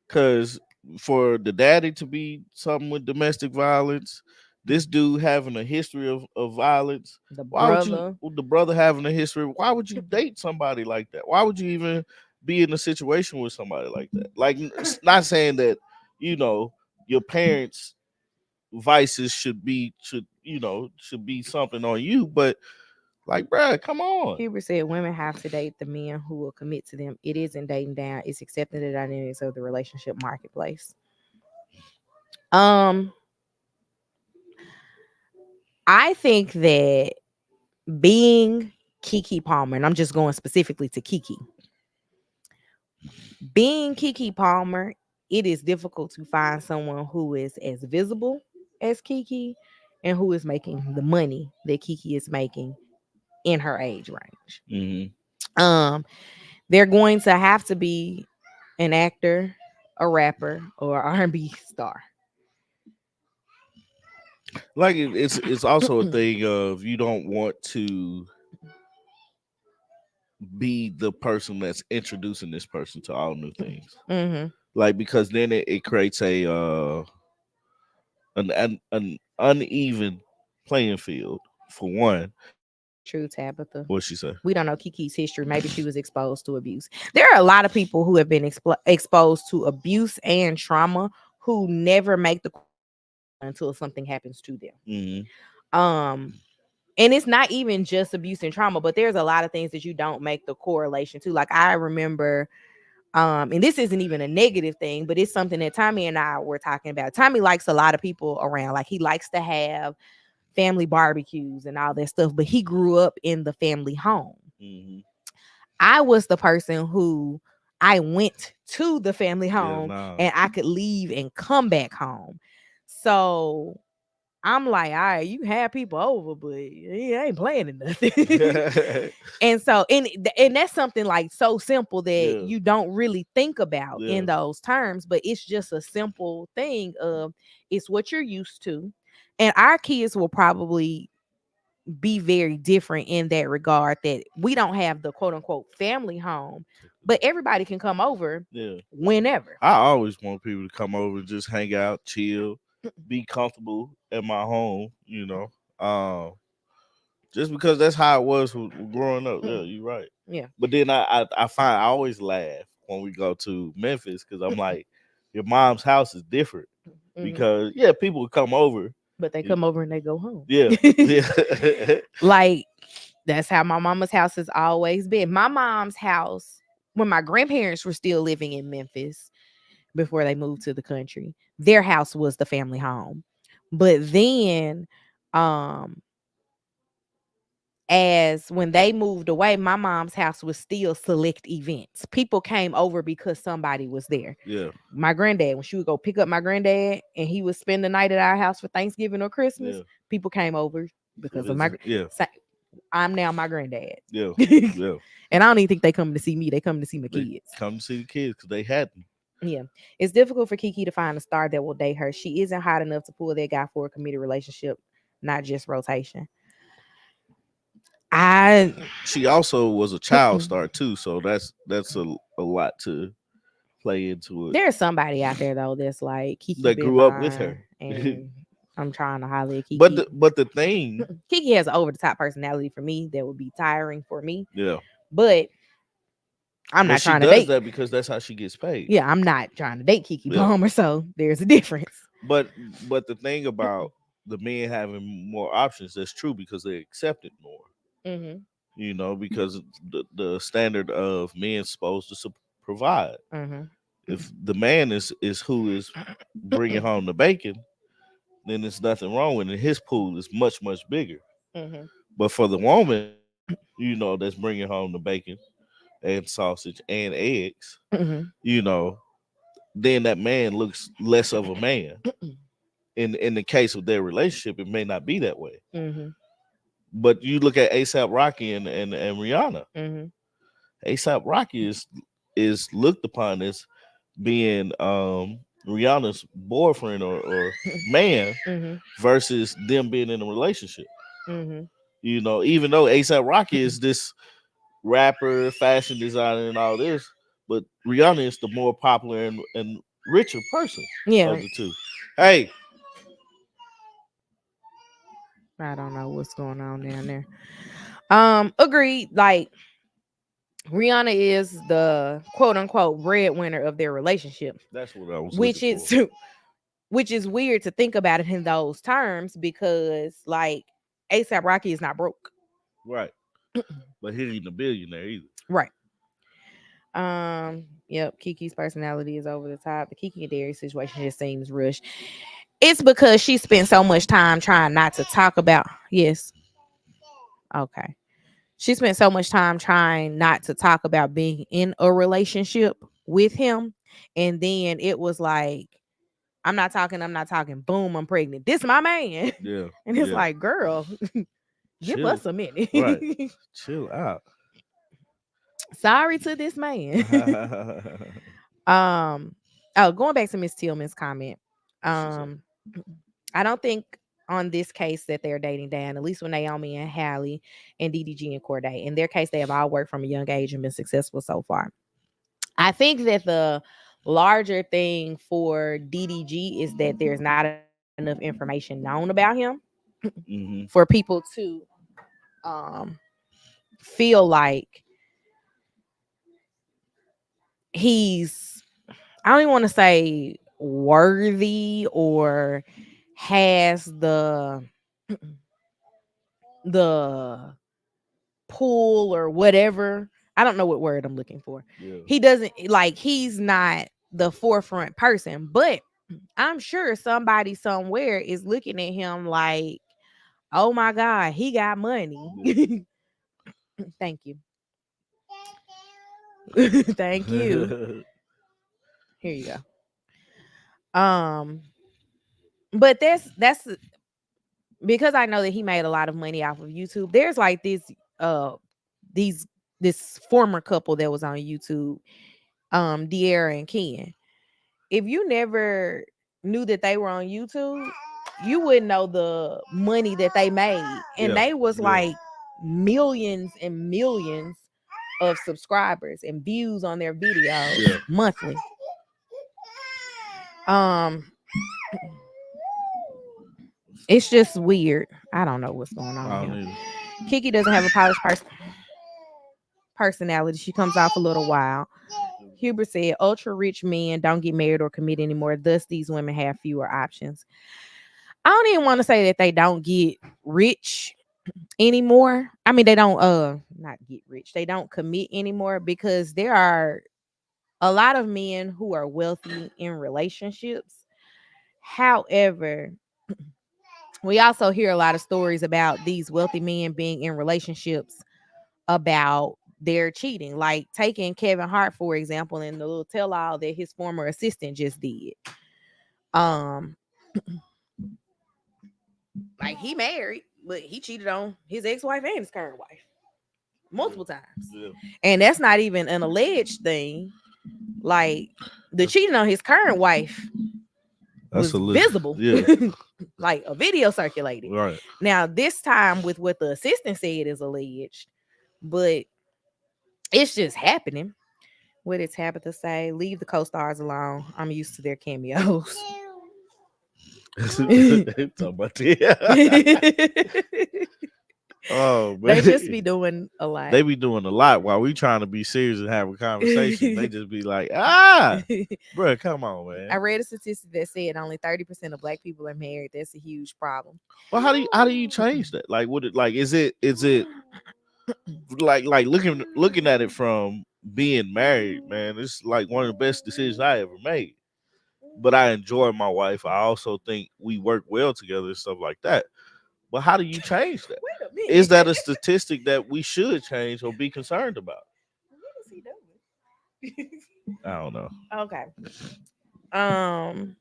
because for the daddy to be something with domestic violence, this dude having a history of violence, The why would you, brother. with the brother having a history, why would you date somebody like that? Why would you even be in a situation with somebody like that? Like, it's not saying that, you know, your parents vices should be something on you, but like, bruh, come on. Huber said women have to date the men who will commit to them. It isn't dating down, it's accepting the dynamics of the relationship marketplace. Um, I think that being Kiki Palmer, and I'm just going specifically to Kiki, being Kiki Palmer, it is difficult to find someone who is as visible as Kiki and who is making the money that Kiki is making in her age range. Hmm. Um, they're going to have to be an actor, a rapper, or R&B star. Like, it's also a thing of you don't want to be the person that's introducing this person to all new things. Mm-hmm. Like, because then it creates an uneven playing field for one. True, Tabitha. What she say? We don't know Kiki's history. Maybe she was exposed to abuse. There are a lot of people who have been exposed to abuse and trauma who never make the until something happens to them. Hmm. Um, and it's not even just abuse and trauma, but there's a lot of things that you don't make the correlation to. Like I remember, and this isn't even a negative thing, but it's something that Tommy and I were talking about. Tommy likes a lot of people around. Like he likes to have family barbecues and all that stuff, but he grew up in the family home. Hmm. I was the person who I went to the family Yeah, home nah. and I could leave and come back home. So I'm like, all right, you have people over, but he ain't planning nothing. And so, and that's something like so simple that Yeah, you don't really think about yeah. in those terms, but it's just a simple thing of it's what you're used to. And our kids will probably be very different in that regard, that we don't have the quote unquote family home, but everybody can come over Yeah. whenever. I always want people to come over and just hang out, chill, be comfortable at my home, you know. Just because that's how it was growing up. Yeah, you're right. Yeah. But then I find I always laugh when we go to Memphis because I'm like, your mom's house is different Mhm. because yeah, people would come over. But they come over and they go home. Yeah, yeah, Like that's how my mama's house has always been. My mom's house, when my grandparents were still living in Memphis before they moved to the country, their house was the family home. But then, um, as when they moved away, my mom's house was still select events. People came over because somebody was there. yeah, My granddad, when she would go pick up my granddad and he would spend the night at our house for Thanksgiving or Christmas, yeah. people came over To because of visit. Yeah, I'm now my granddad. yeah, yeah. And I don't even think they come to see me. They come to see my They kids. come to see the kids because they hadn't. Yeah. It's difficult for Kiki to find a star that will date her. She isn't hot enough to pull that guy for a committed relationship, not just rotation. I She also was a child star too, so that's a lot to play into it. there's somebody out there though that's like Kiki That been grew up with fine her. and I'm trying to holler at but Kiki. the thing, Kiki has an over the top personality for me that would be tiring for me. yeah, But I'm But not she trying to does date. that because that's how she gets paid. Yeah, I'm not trying to date Kiki Yeah. Palmer, so there's a difference. But the thing about the men having more options, that's true because they accept it more. Mhm. Because the standard of men supposed to provide. Mhm. If the man is who is bringing home the bacon, then there's nothing wrong with it. His pool is much bigger. Mhm. But for the woman, that's bringing home the bacon and sausage and eggs, Mhm. you know, then that man looks less of a man. In the case of their relationship, it may not be that way. Mhm. But you look at ASAP Rocky and Rihanna. Mhm. ASAP Rocky is looked upon as being Rihanna's boyfriend or man Mhm. versus them being in a relationship. Mhm. Even though ASAP Rocky is this rapper, fashion designer, and all this, but Rihanna is the more popular and richer person of Yeah, the two. Hey, I don't know what's going on down there. Agreed. Like Rihanna is the quote unquote breadwinner of their relationship, that's what I was which looking for. is which is weird to think about it in those terms because like ASAP Rocky is not broke. Right, but he ain't a billionaire either. Right. Yep, Kiki's personality is over the top. The Kiki and Darius situation just seems rushed. It's because she spent so much time trying not to talk about. Yes. Okay. She spent so much time trying not to talk about being in a relationship with him. And then it was like, I'm not talking. Boom, I'm pregnant. This my man. Yeah, And it's yeah. like, girl, give Chill, us a minute. right? Chill out. Sorry to this man. What um, oh, going back to Miss Tillman's comment. she say? Um, I don't think on this case that they're dating Dan, at least with Naomi and Hallie and DDG and Corday. In their case, they have all worked from a young age and been successful so far. I think that the larger thing for DDG is that there's not enough information known about him for Hmm. people to um feel like he's I don't even want to say worthy or has the pull or whatever. I don't know what word I'm looking for. Yeah, He doesn't like he's not the forefront person, but I'm sure somebody somewhere is looking at him like, "Oh my god, he got yeah. money." Thank you. Thank you. Here you go. But that's because I know that he made a lot of money off of YouTube. There's like uh these this former couple that was on YouTube, De'Ara and Ken. If you never knew that they were on YouTube, you wouldn't know the money that they made. And Yeah, they was yeah, like millions and millions of subscribers and views on their videos yeah. monthly. Um, it's just weird. I don't know what's going on I don't here. either. Kiki doesn't have a polished personality. She comes off a little wild. Huber said, ultra rich men don't get married or commit anymore. Thus, these women have fewer options. I don't even want to say that they don't get rich anymore. I mean, they don't not get rich. They don't commit anymore because there are a lot of men who are wealthy in relationships. However, we also hear a lot of stories about these wealthy men being in relationships about their cheating. Like taking Kevin Hart, for example, and the little tell all that his former assistant just did. Um, like he married, but he cheated on his ex-wife and his current wife Yeah, multiple times. yeah. And that's not even an alleged thing. Like the That's cheating on his current wife that's was a little. visible. Yeah, Like a video circulated. right. Now, this time with what the assistant said is alleged, but it's just happening. What did Tabitha say? Leave the co-stars alone. I'm used to their cameos. Talk about that. Oh They just man. be doing a lot. They be doing a lot while we trying to be serious and have a conversation. They just be like, ah, bro, come on, I man. read a statistic that said only 30% of black people are married. That's a huge problem. Well, how do you change that? Like, what it like? Is it like looking at it from being married, man? It's like one of the best decisions I ever made. But I enjoy my wife. I also think we work well together and stuff like that. But how do you change that? Wait a Is minute. that a statistic that we should change or be concerned about? What is he doing? I don't know. Okay. Um,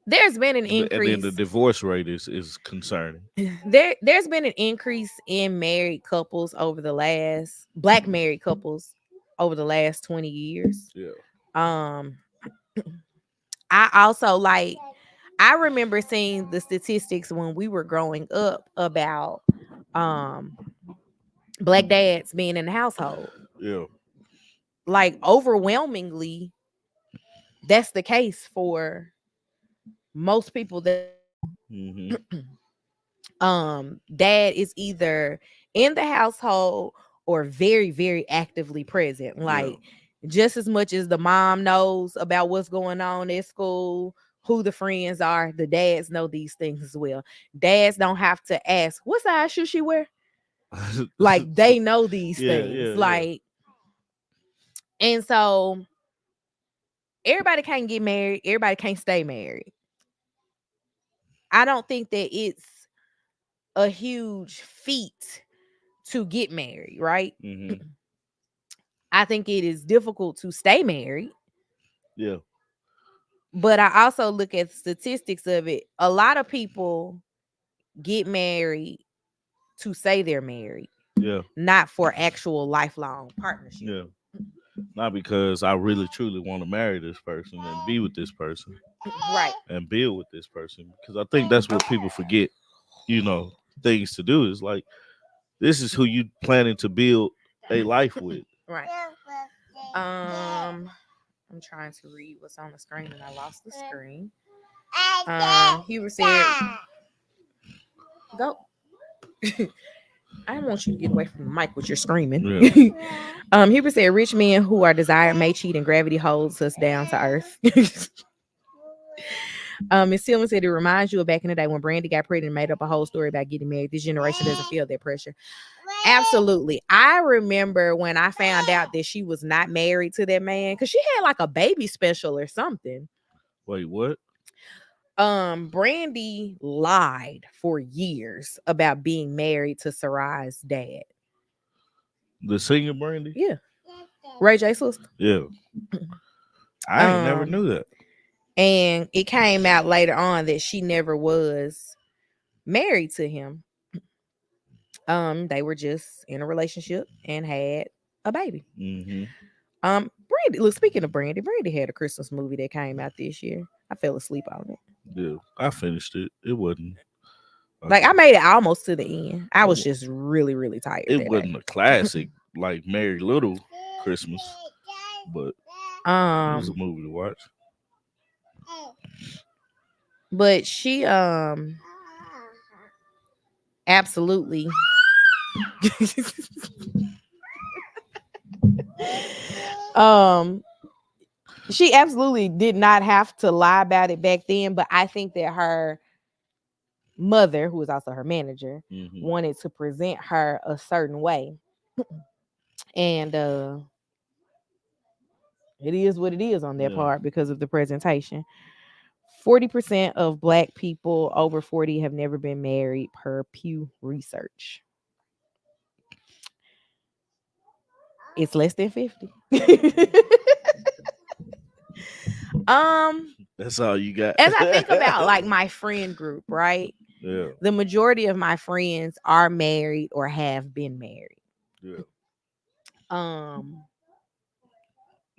there's been an And then the increase. divorce rate is concerning. There's been an increase in married couples over the last black married couples over the last 20 years. Yeah. Um, I also like I remember seeing the statistics when we were growing up about um black dads being in the household. Yeah. Like overwhelmingly, that's the case for most people that I know. Hmm. Dad is either in the household or very, very actively present. Yeah. Like just as much as the mom knows about what's going on at school, who the friends are, the dads know these things as well. Dads don't have to ask, what size shoe she wear? Like they know these Yeah. things. Yeah. Yeah. Like, and so everybody can't get married, everybody can't stay married. I don't think that it's a huge feat to get married, right? Hmm. I think it is difficult to stay married, Yeah. but I also look at statistics of it. A lot of people get married to say they're married, Yeah. not for actual lifelong partnership. Yeah. Not because I really truly want to marry this person and be with this person Right. and build with this person. Because I think that's what people forget, you know, things to do is like this is who you planning to build a life with. Right. I'm trying to read what's on the screen and I lost the screen. Hubert said, "Go." I don't want you to get away from the mic with your screaming. Yeah. Hubert said, "Rich men who are desired may cheat, and gravity holds us down to earth." Miss Tillman said it reminds you of back in the day when Brandy got pregnant and made up a whole story about getting married. This generation doesn't feel that pressure. Absolutely. I remember when I found out that she was not married to that man because she had like a baby special or something. Wait, what? Brandy lied for years about being married to Sarai's dad. The singer Brandy? Yeah. Ray J sister. Yeah. I ain't never Um, knew that. and it came out later on that she never was married to him. They were just in a relationship and had a baby. Hmm. Brandy, look, speaking of Brandy, Brandy had a Christmas movie that came out this year. I fell asleep on it. Yeah. I finished it. It wasn't Like I okay. made it almost to the end. I It, was wa- just really, really tired it that day. wasn't a classic like Merry Little Christmas, but it was a Um, movie to watch. but she absolutely um she absolutely did not have to lie about it back then, but I think that her mother, who was also her manager, Hmm. wanted to present her a certain way. And it is what it is on their Yeah. part because of the presentation. 40% of black people over 40 have never been married per Pew Research. It's less than 50. um, That's all you got. as I think about like my friend group, right? Yeah. The majority of my friends are married or have been married. Yeah. Um,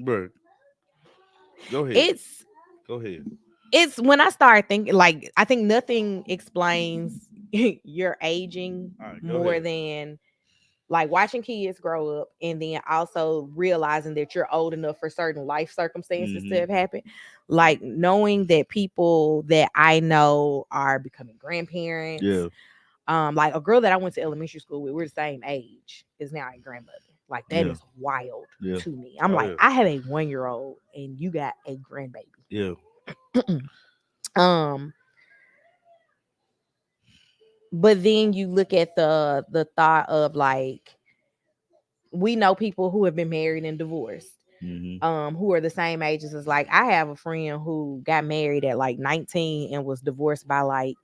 Bro, go ahead. it's Go ahead. it's when I start thinking like I think nothing explains your aging All right, go more ahead. than like watching kids grow up and then also realizing that you're old enough for certain life circumstances to Hmm. have happened. Like knowing that people that I know are becoming grandparents, Yeah. Like a girl that I went to elementary school with, we're the same age, is now a grandmother. Like that Yeah. is wild Yeah. to me. I'm Oh like, yeah. I have a 1 year old and you got a grandbaby. Yeah. um, but then you look at the thought of like, we know people who have been married and divorced, Mhm. who are the same ages as, like, I have a friend who got married at like 19 and was divorced by like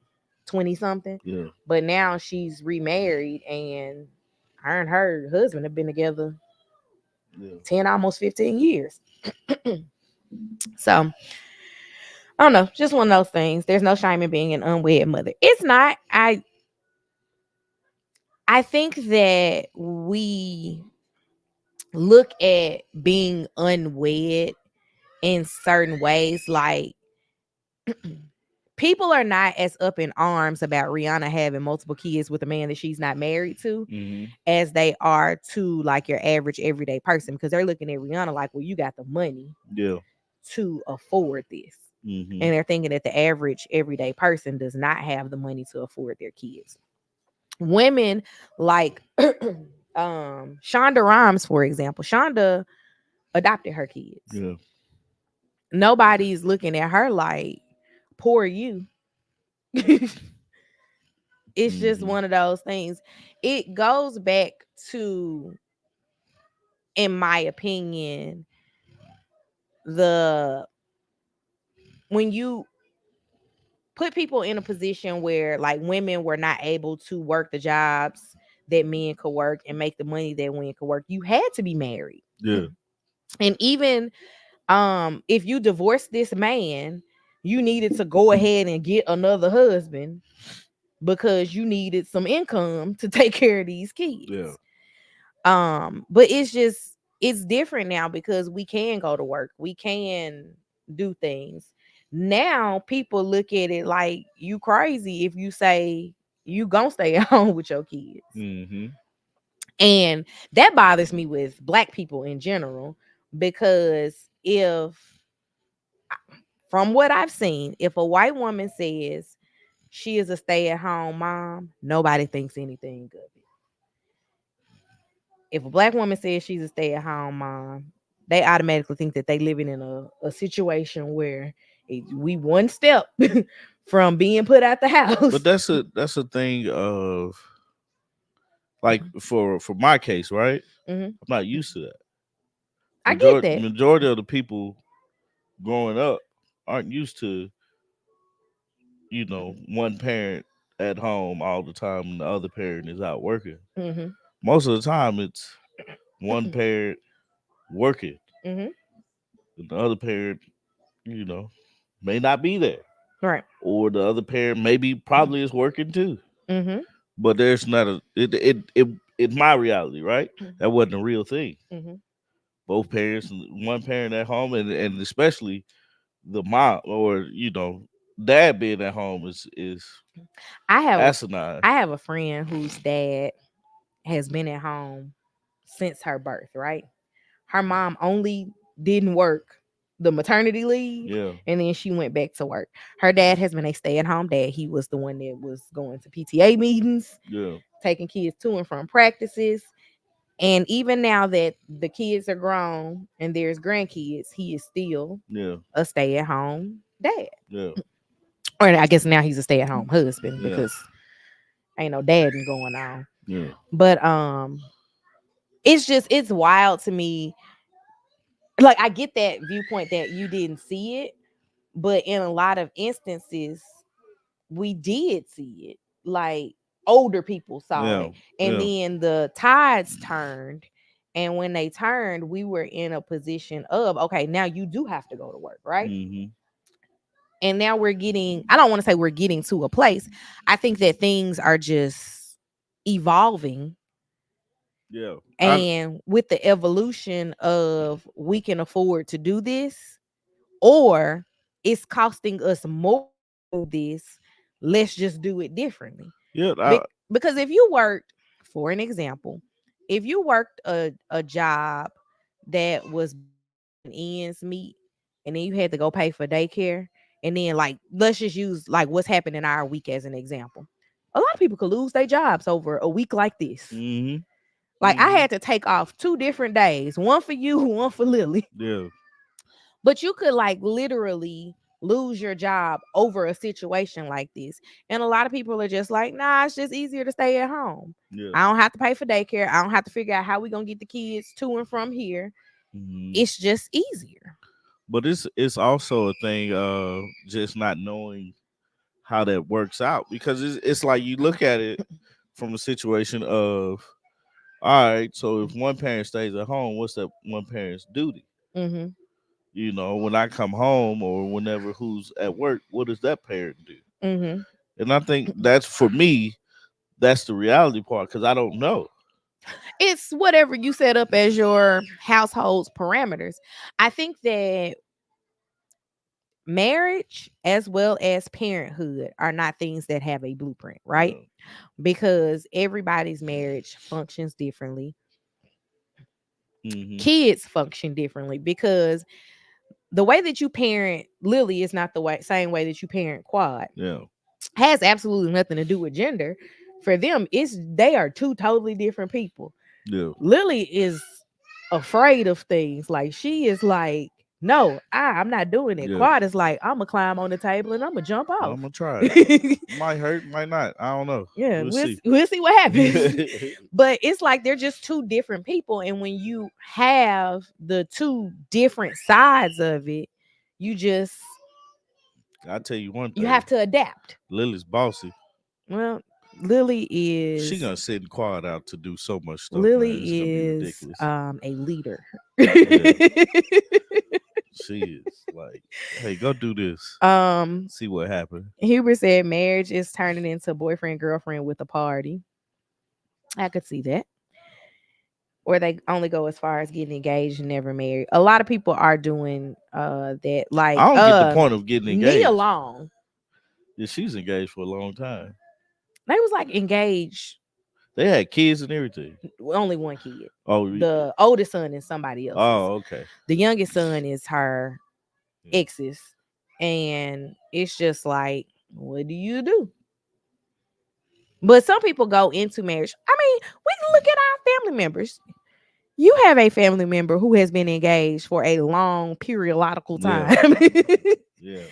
20 something, Yeah. but now she's remarried and her and her husband have been together Yeah. 10, almost 15 years. So I don't know, just one of those things. There's no shame in being an unwed mother. It's not. I think that we look at being unwed in certain ways. Like, people are not as up in arms about Rihanna having multiple kids with a man that she's not married to Mhm. as they are to like your average everyday person, because they're looking at Rihanna like, well, you got the money Yeah. to afford this. Mhm. And they're thinking that the average everyday person does not have the money to afford their kids. Women like Shonda Rhimes, for example. Shonda adopted her kids. Yeah. Nobody's looking at her like, poor you. It's just Mhm. one of those things. It goes back to, in my opinion, the when you put people in a position where like women were not able to work the jobs that men could work and make the money that women could work, you had to be married. Yeah. And even if you divorced this man, you needed to go ahead and get another husband because you needed some income to take care of these Yeah. kids. But it's different now because we can go to work, we can do things. Now people look at it like you crazy if you say you gonna stay at home with your kids. Mhm. And that bothers me with black people in general, because if, from what I've seen, if a white woman says she is a stay-at-home mom, nobody thinks anything of it. If a black woman says she's a stay-at-home mom, they automatically think that they living in a situation where we one step from being put out the But house. that's a thing of, like, for my case, right? Hmm. I'm not used to that. I get that. Majority of the people growing up aren't used to, one parent at home all the time and the other parent is out working. Hmm. Most of the time it's one parent working Hmm. and the other parent, you know, may not be there. Right. Or the other parent maybe probably is working too. Hmm. But there's not a it it's my reality, right? That wasn't a real thing. Hmm. Both parents, one parent at home, and especially the mom or dad being at home is I have a asinine. I have a friend whose dad has been at home since her birth, right? Her mom only didn't work the maternity leave, Yeah, and then she went back to work. Her dad has been a stay-at-home dad. He was the one that was going to PTA meetings, yeah, taking kids to and from practices. And even now that the kids are grown and there's grandkids, he is still yeah, a stay-at-home dad. yeah, Or I guess now he's a stay-at-home husband yeah, because ain't no dadding going on. yeah, But it's wild to me. Like, I get that viewpoint that you didn't see it, but in a lot of instances we did see it. Like, older people saw yeah, it, and yeah. then the tides turned, and when they turned, we were in a position of, okay, now you do have to go to work, right? Mm-hmm. And now we're getting, I don't want to say we're getting to a place. I think that things are just evolving, Yeah. and with the evolution of, we can afford to do this, or it's costing us more to do this, let's just do it differently. Yeah. Because if you worked, for an example, if you worked a job that was making ends meet, and then you had to go pay for daycare, and then, like, let's just use like what's happened in our week as an example. A lot of people could lose their jobs over a week like this. Mm-hmm. Like I Mm-hmm. had to take off 2 different days, one for you, one for Lily. Yeah. But you could like literally lose your job over a situation like this. And a lot of people are just like, nah, it's just easier to stay at home. Yeah. I don't have to pay for daycare. I don't have to figure out how we gonna get the kids to and from here. Mm-hmm. It's just easier. But it's also a thing just not knowing how that works out, because it's like you look at it from a situation of, all right, so if one parent stays at home, what's that one parent's duty? Mm-hmm. When I come home or whenever who's at work, what does that parent do? Mm-hmm. And I think that's, for me, that's the reality part, because I don't know. It's whatever you set up as your household's parameters. I think that marriage as well as parenthood are not things that have a blueprint, right? Yeah. Because everybody's marriage functions differently. Mm-hmm. Kids function differently because the way that you parent Lily is not the same way that you parent Quad. Yeah. Has absolutely nothing to do with gender. For them, it's they are two totally different people. Yeah. Lily is afraid of things. Like she is like, no, I'm not doing it. Yeah. Quad is like, I'm gonna climb on the table and I'm gonna jump I'm off. gonna try it. Might hurt, might not. I don't know. Yeah, We'll see. we'll see what happens. But it's like they're just two different people, and when you have the two different sides of it, you just I'll tell you one you thing. have to adapt. Lily's bossy. Well, Lily She is gonna send Quad out to do so much stuff, man. It's gonna Lily be is ridiculous. a leader. Yeah, she is. Like, hey, go do this. um See what happened. Hubert said marriage is turning into boyfriend girlfriend with a party. I could see that. Or they only go as far as getting engaged and never married. A lot of people are doing that. Like I don't get the point of getting Nia engaged. Long, Yeah, she's engaged for a long time. they was like engaged, They had kids and everything. only one kid. Oh, The oldest son is somebody else's. oh, okay. The youngest son is her Yeah. ex's. And it's just like, what do you do? But some people go into marriage. I mean, we can look at our family members. You have a family member who has been engaged for a long periodical Yeah. time. Yeah.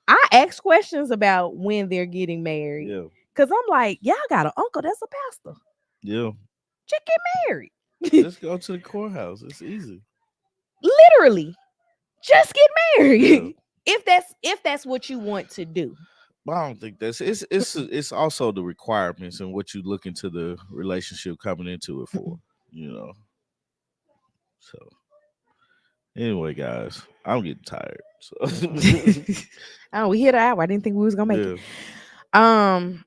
I ask questions about when they're getting married Yeah. because I'm like, y'all got an uncle that's a pastor. Yeah. Just get married. Just go to the courthouse. It's easy. Literally, just get married. Yeah. If that's what you want to do. But I don't think it's also the requirements and what you look into the relationship coming into it for, you know. So anyway, guys, I'm getting tired. So Oh, we hit an hour. I didn't think we was gonna make yeah, it. Um,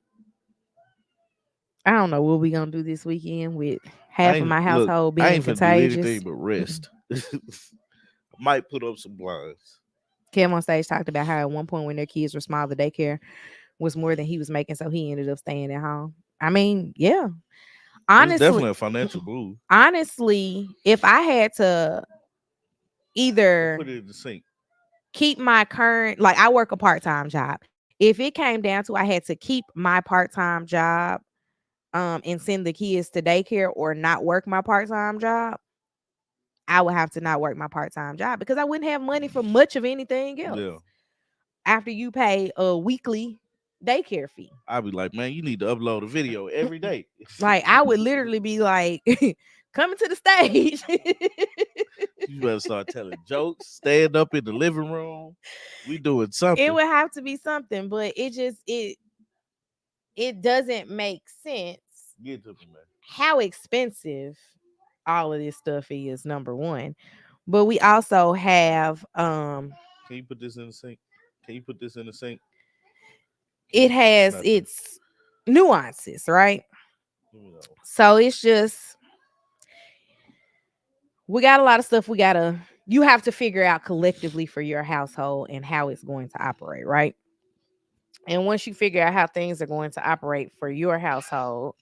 I don't know what we gonna do this weekend with half of my household I being ain't finna do contagious. anything but rest. Might put up some blinds. Kim on stage talked about how at one point when their kids were small, the daycare was more than he was making, so he ended up staying at home. I mean, yeah. It's Honestly, definitely a financial move. honestly, if I had to either Put it in the sink. keep my current, like I work a part-time job. If it came down to I had to keep my part-time job and send the kids to daycare or not work my part-time job, I would have to not work my part-time job because I wouldn't have money for much of anything else Yeah. after you pay a weekly daycare fee. I'd be like, man, you need to upload a video every day. Like I would literally be like coming to the stage. You better start telling jokes, stand up in the living room. We doing It something. would have to be something, but it doesn't make sense Get to me, man. how expensive all of this stuff is, number one. But we also have Can you put this in the sink? Can you put this in the sink? it has Nothing. its nuances, right? You know. So it's just we got a lot of stuff you have to figure out collectively for your household and how it's going to operate, right? And once you figure out how things are going to operate for your household,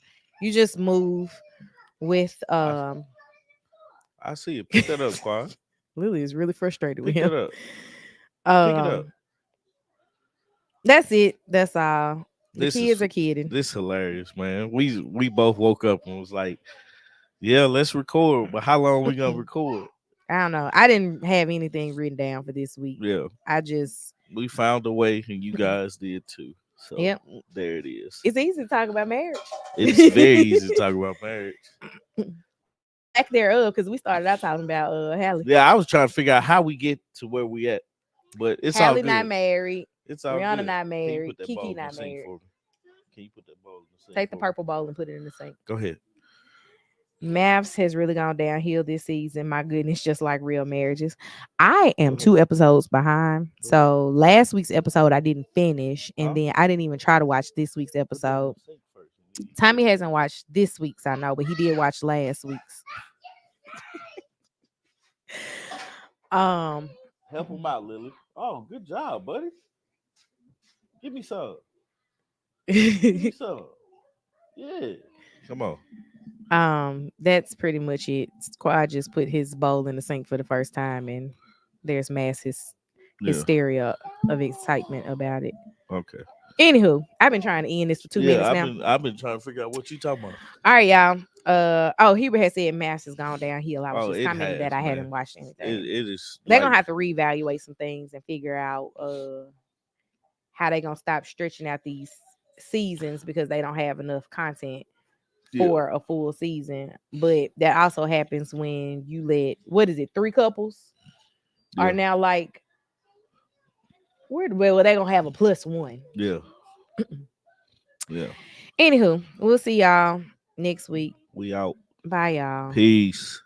you just move with I see it. Pick that up, Quad. Lily is really frustrated with Pick that him. up. Pick it up. That's it. That's all. The This is kids are kidding. this hilarious, man. We both woke up and was like, yeah, let's record, but how long we gonna record? I don't know. I didn't have anything written down for this week. Yeah, I just, we found a way, and you guys did too. So yep. there it is. It's easy to talk about marriage. It's very easy to talk about marriage. Or lack thereof, because we started out talking about Hallie. Yeah, I was trying to figure out how we get to where we at, but it's all Hallie not good. married. It's all Rihanna good. not Can you married. put that Kiki bowl in the not sink married. for me? Can you put that bowl in the sink Take the for me? purple bowl and put it in the sink. Go ahead. Maths has really gone downhill this season. My goodness, just like real marriages. I Go am ahead. 2 episodes behind. Go ahead. So last week's episode I didn't finish, and Huh? then I didn't even try to watch this week's Put that in episode. the sink first. And you Tommy put hasn't watched this week's, I know, but he did watch last week's. Um, help him out, Lily. Oh, good job, buddy. Give me some. Give me some. Yeah. Come on. that's pretty much it. Squad just put his bowl in the sink for the first time, and there's mass Yeah. hysteria of excitement about it. Okay. Anywho, I've been trying to end this for 2 minutes Yeah, I've now. been I've been trying to figure out what you talking about. All right, y'all. Hubert has said mass has gone downhill. I was Oh, just it commenting that has, I man. haven't watched It anything. it is They're like gonna have to reevaluate some things and figure out how they gonna stop stretching out these seasons because they don't have enough content yeah, for a full season. But that also happens when you let, what is it, 3 couples are yeah, now like, well they're gonna have a +1. yeah, yeah. Anywho, we'll see y'all next week. We out. Bye y'all. Peace.